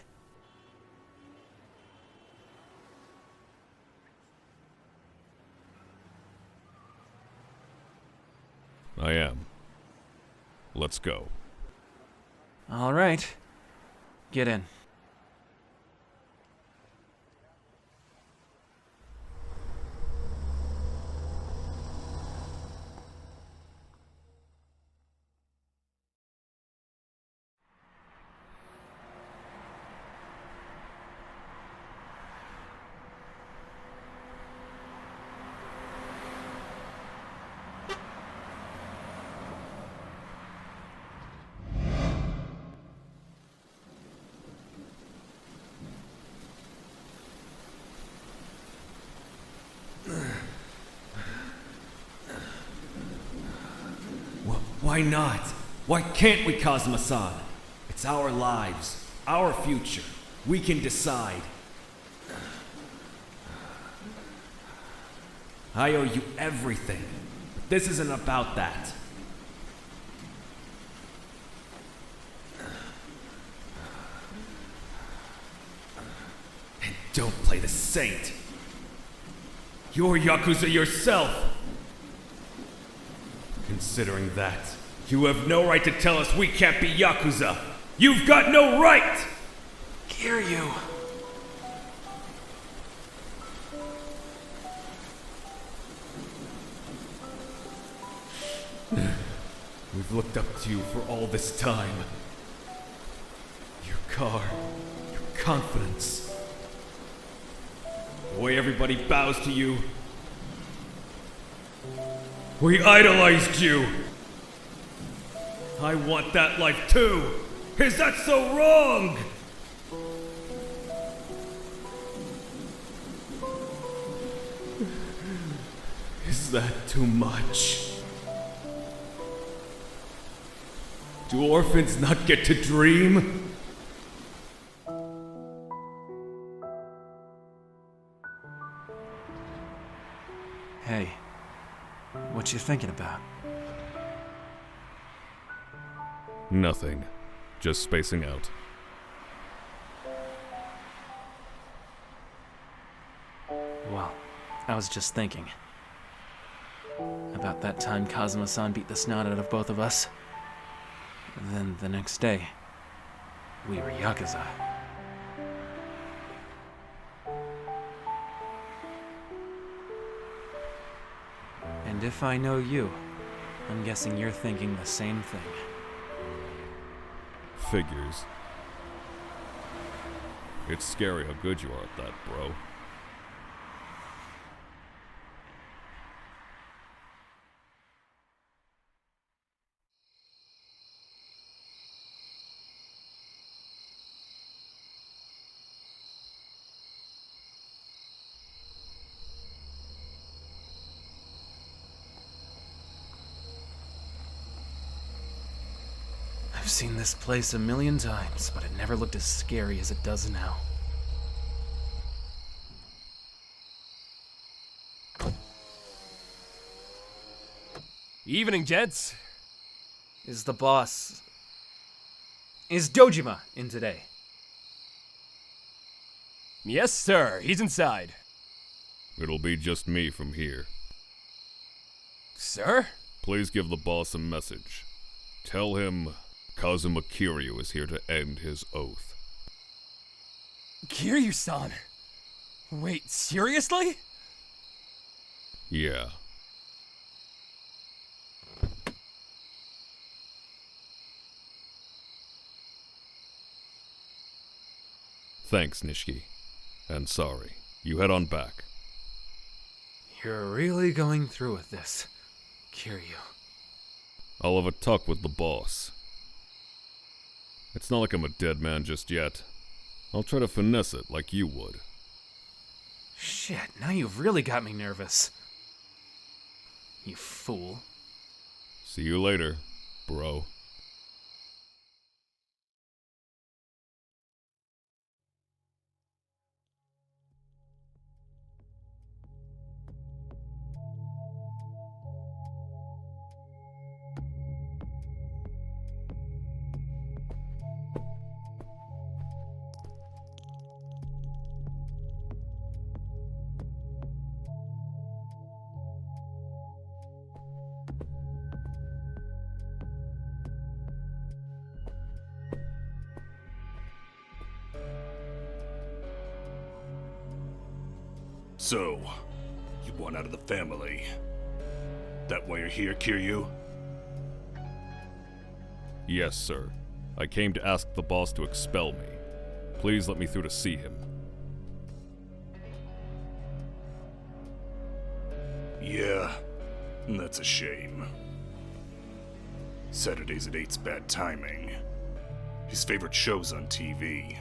I am. Let's go. All right. Get in. Why not? Why can't we, Kazuma-san? It's our lives, our future. We can decide. I owe you everything, but this isn't about that. And don't play the saint. You're Yakuza yourself. Considering that, you have no right to tell us we can't be Yakuza! You've got no right! Kiryu! We've looked up to you for all this time. Your car, your confidence, the way everybody bows to you. We idolized you! I want that life too! Is that so wrong? Is that too much? Do orphans not get to dream? Hey, what thinking about? Nothing. Just spacing out. Well, I was just thinking. About that time Kazuma-san beat the snot out of both of us. And then the next day, we were Yakuza. And if I know you, I'm guessing you're thinking the same thing. Figures. It's scary how good you are at that, bro. I've seen this place a million times, but it never looked as scary as it does now. Evening, gents. Is the boss... Is Dojima in today? Yes, sir. He's inside. It'll be just me from here. Sir? Please give the boss a message. Tell him Kazuma Kiryu is here to end his oath. Kiryu-san? Wait, seriously? Yeah. Thanks, Nishiki. And sorry. You head on back. You're really going through with this, Kiryu. I'll have a talk with the boss. It's not like I'm a dead man just yet. I'll try to finesse it like you would. Shit, now you've really got me nervous. You fool. See you later, bro. So, you want out of the family. That why you're here, Kiryu? Yes, sir. I came to ask the boss to expel me. Please let me through to see him. Yeah, that's a shame. Saturdays at 8's bad timing. His favorite show's on TV.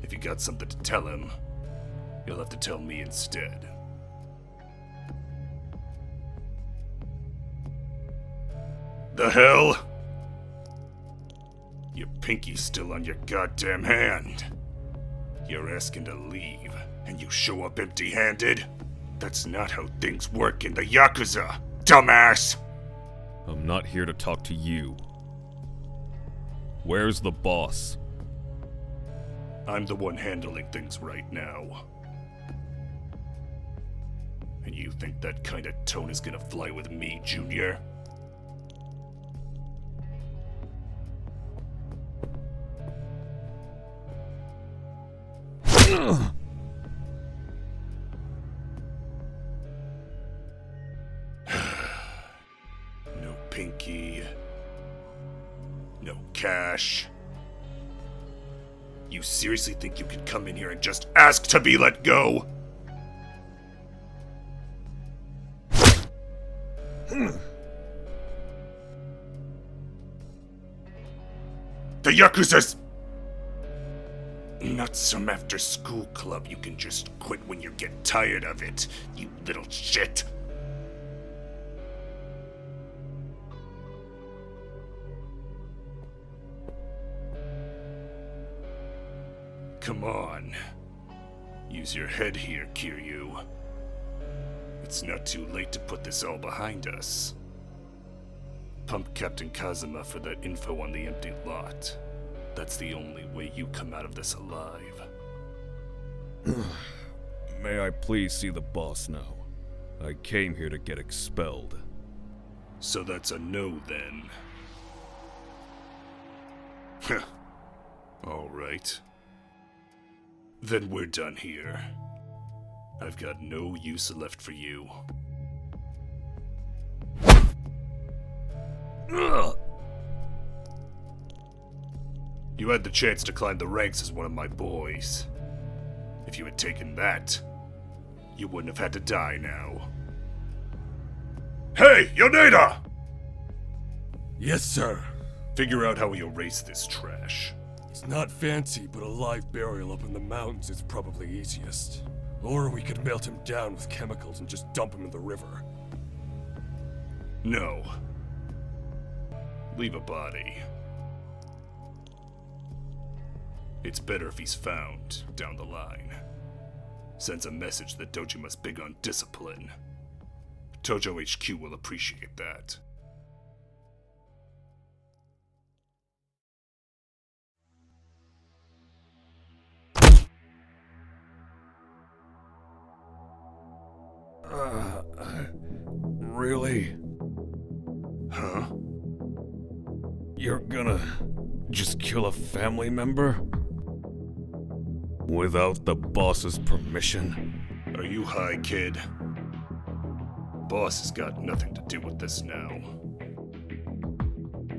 If you got something to tell him, you'll have to tell me instead. The hell? Your pinky's still on your goddamn hand. You're asking to leave, and you show up empty-handed? That's not how things work in the Yakuza, dumbass! I'm not here to talk to you. Where's the boss? I'm the one handling things right now. And you think that kind of tone is gonna fly with me, Junior? No pinky. No cash. You seriously think you can come in here and just ask to be let go? The Yakuza's not some after-school club you can just quit when you get tired of it, you little shit. Come on. Use your head here, Kiryu. It's not too late to put this all behind us. Pump Captain Kazuma for that info on the empty lot. That's the only way you come out of this alive. May I please see the boss now? I came here to get expelled. So that's a no then. Heh. Alright. Then we're done here. I've got no use left for you. Ugh. You had the chance to climb the ranks as one of my boys. If you had taken that, you wouldn't have had to die now. Hey, Yoneda! Yes, sir. Figure out how we erase this trash. It's not fancy, but a live burial up in the mountains is probably easiest. Or we could melt him down with chemicals and just dump him in the river. No. Leave a body. It's better if he's found down the line. Sends a message that Dojima's big on discipline. Tojo HQ will appreciate that. Really? Huh? You're gonna just kill a family member? Without the boss's permission? Are you high, kid? Boss has got nothing to do with this now.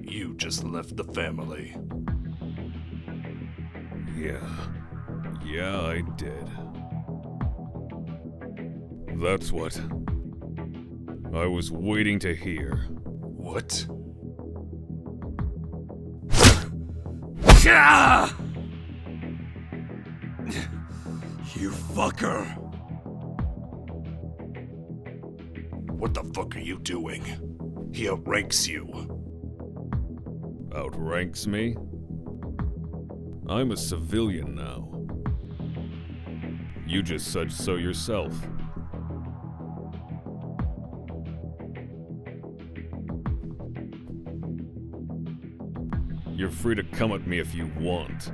You just left the family. Yeah, I did. That's what I was waiting to hear. What? You fucker! What the fuck are you doing? He outranks you. Outranks me? I'm a civilian now. You just said so yourself. You're free to come at me if you want.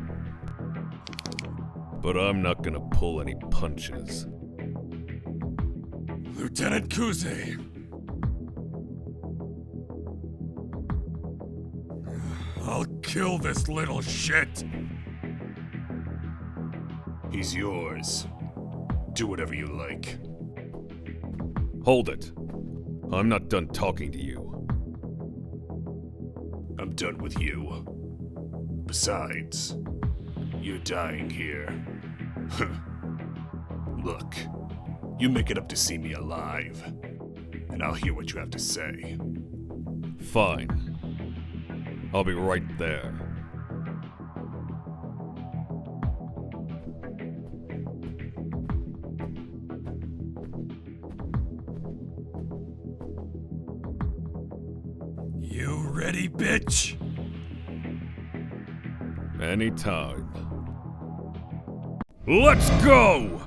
But I'm not gonna pull any punches. Lieutenant Kuze! I'll kill this little shit! He's yours. Do whatever you like. Hold it. I'm not done talking to you. I'm done with you. Besides, you're dying here. Look, you make it up to see me alive, and I'll hear what you have to say. Fine. I'll be right there. You ready, bitch? Anytime. Let's go!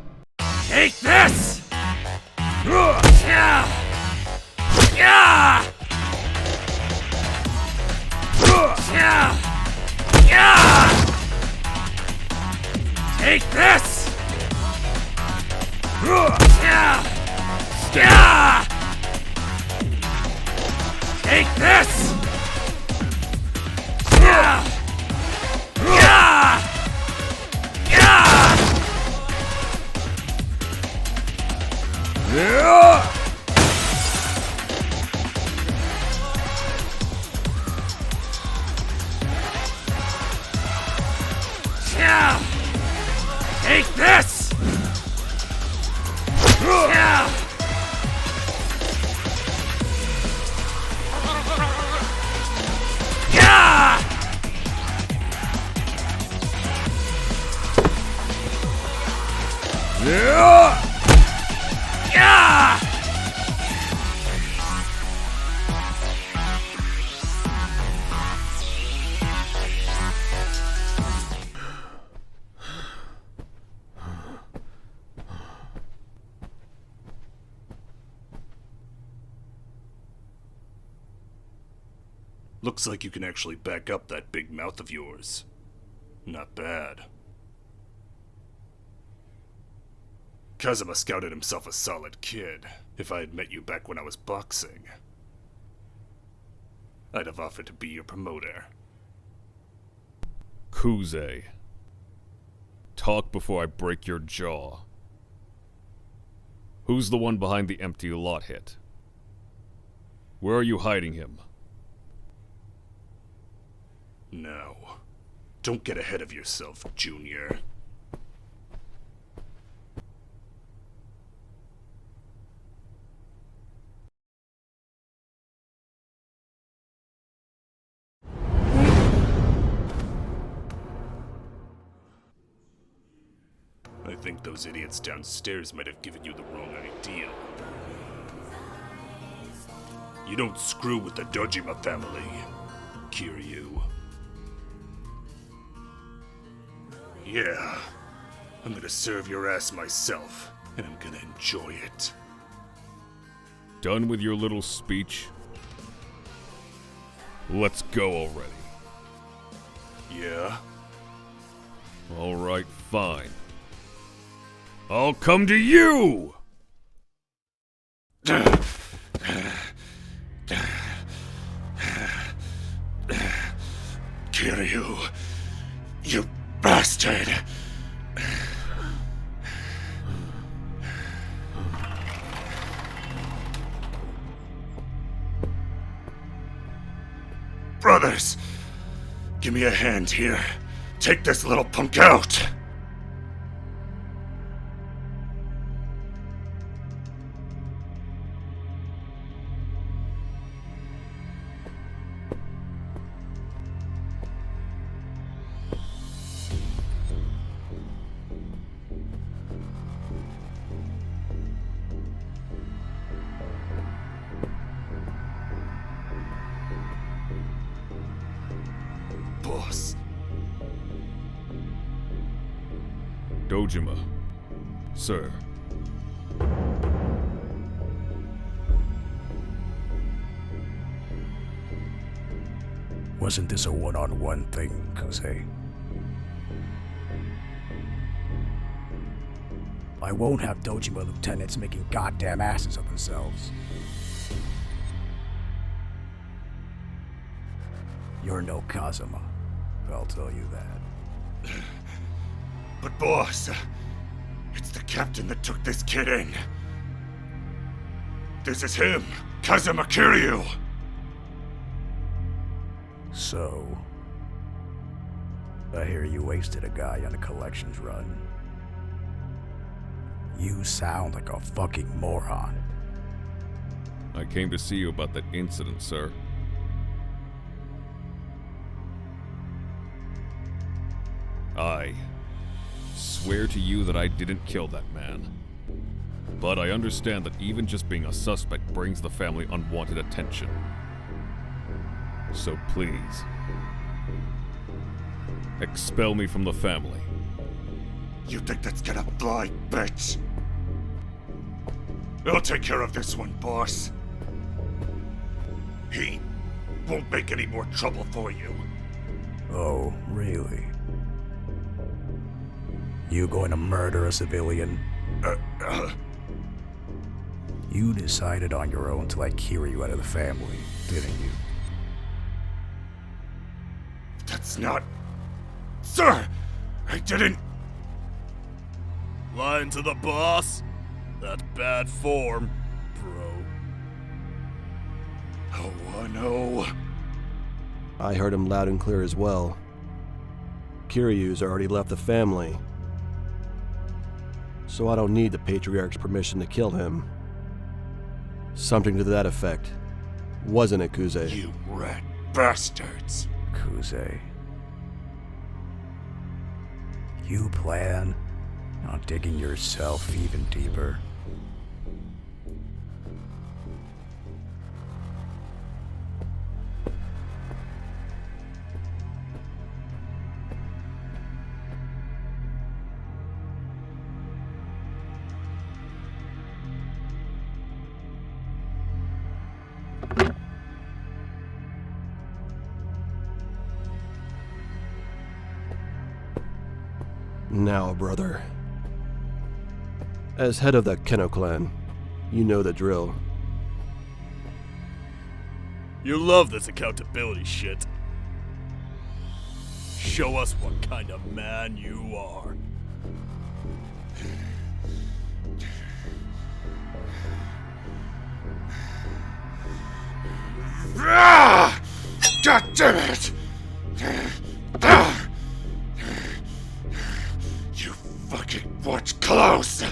Take this! Take this! Take this! Take this! Looks like you can actually back up that big mouth of yours. Not bad. Kazuma scouted himself a solid kid. If I had met you back when I was boxing, I'd have offered to be your promoter. Kuze. Talk before I break your jaw. Who's the one behind the empty lot hit? Where are you hiding him? No. Don't get ahead of yourself, Junior. I think those idiots downstairs might have given you the wrong idea. You don't screw with the Dojima family, Kiryu. Yeah, I'm gonna serve your ass myself, and I'm gonna enjoy it. Done with your little speech? Let's go already. Yeah? Alright, fine. I'll come to you! Kiryu, you bastard! Brothers, give me a hand here. Take this little punk out! Boss. Dojima. Sir. Wasn't this a one-on-one thing, Kuze? I won't have Dojima lieutenants making goddamn asses of themselves. You're no Kazuma, I'll tell you that. But boss, it's the captain that took this kid in. This is him, Kazuma Kiryu. So, I hear you wasted a guy on a collections run. You sound like a fucking moron. I came to see you about that incident, sir. I swear to you that I didn't kill that man. But I understand that even just being a suspect brings the family unwanted attention. So please, expel me from the family. You think that's gonna fly, bitch? I'll take care of this one, boss. He won't make any more trouble for you. Oh, really? You going to murder a civilian? You decided on your own to let Kiryu out of the family, didn't you? That's not... Sir! I didn't... Lying to the boss? That's bad form, bro. Awano. I heard him loud and clear as well. Kiryu's already left the family, so I don't need the Patriarch's permission to kill him. Something to that effect. Wasn't it, Kuze? You rat bastards. Kuze. You plan on digging yourself even deeper. Now, brother. As head of the Keno clan, you know the drill. You love this accountability shit. Show us what kind of man you are. God damn it! You fucking watch close!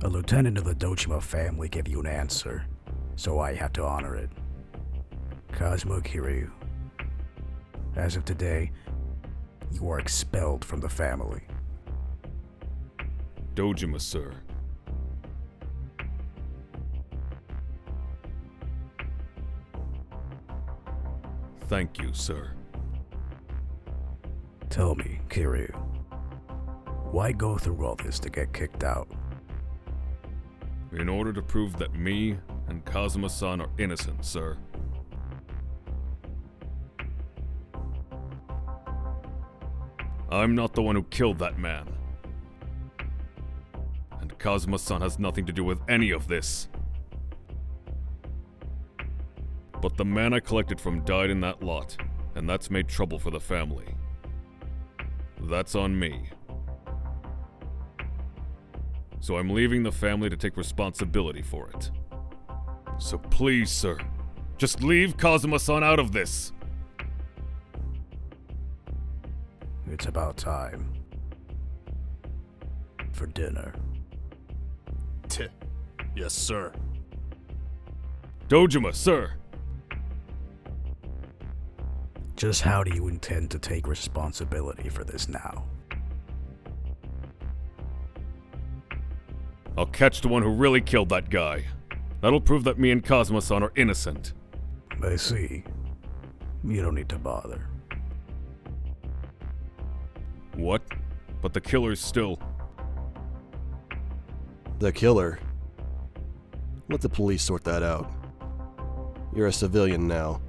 A lieutenant of the Dojima family gave you an answer, so I have to honor it. Kazuma Kiryu. As of today, you are expelled from the family. Dojima, sir. Thank you, sir. Tell me, Kiryu, why go through all this to get kicked out? In order to prove that me and Kazuma-san are innocent, sir. I'm not the one who killed that man. And Kazuma-san has nothing to do with any of this. But the man I collected from died in that lot, and that's made trouble for the family. That's on me. So I'm leaving the family to take responsibility for it. So please, sir, just leave Kazuma-san out of this! It's about time. For dinner. Yes, sir. Dojima, sir! Just how do you intend to take responsibility for this now? I'll catch the one who really killed that guy. That'll prove that me and Kazuma-san are innocent. I see. You don't need to bother. What? But the killer's still... The killer? Let the police sort that out. You're a civilian now.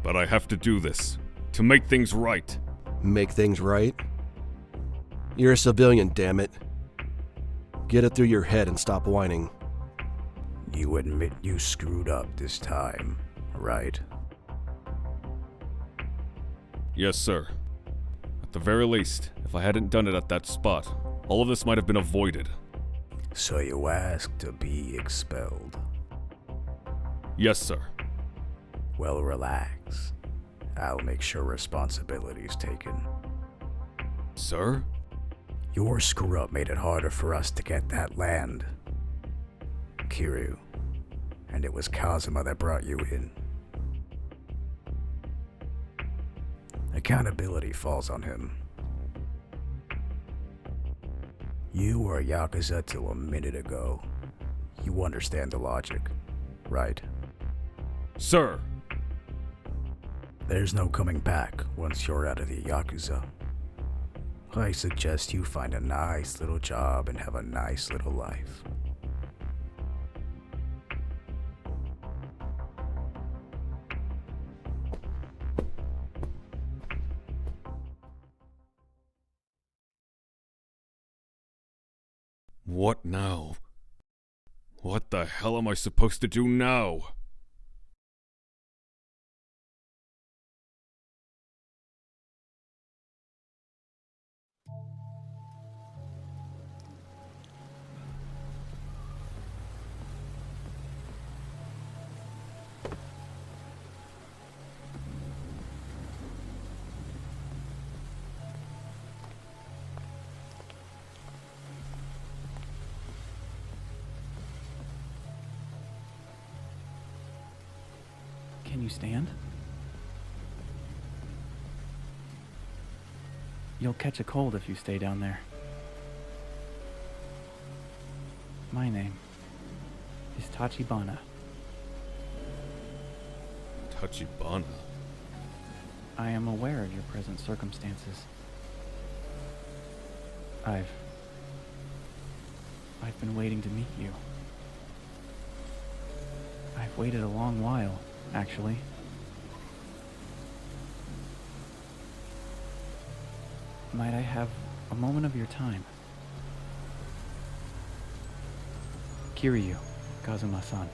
But I have to do this. To make things right. Make things right? You're a civilian, damn it. Get it through your head and stop whining. You admit you screwed up this time, right? Yes, sir. At the very least, if I hadn't done it at that spot, all of this might have been avoided. So you ask to be expelled? Yes, sir. Well, relax. I'll make sure responsibility is taken. Sir? Your screw-up made it harder for us to get that land, Kiryu, and it was Kazuma that brought you in. Accountability falls on him. You were a Yakuza till a minute ago. You understand the logic, right? Sir! There's no coming back once you're out of the Yakuza. I suggest you find a nice little job and have a nice little life. What now? What the hell am I supposed to do now? you stand? You'll catch a cold if you stay down there. My name is Tachibana. Tachibana? I am aware of your present circumstances. I've been waiting to meet you. I've waited a long while, actually. Might I have a moment of your time? Kiryu, Kazuma-san.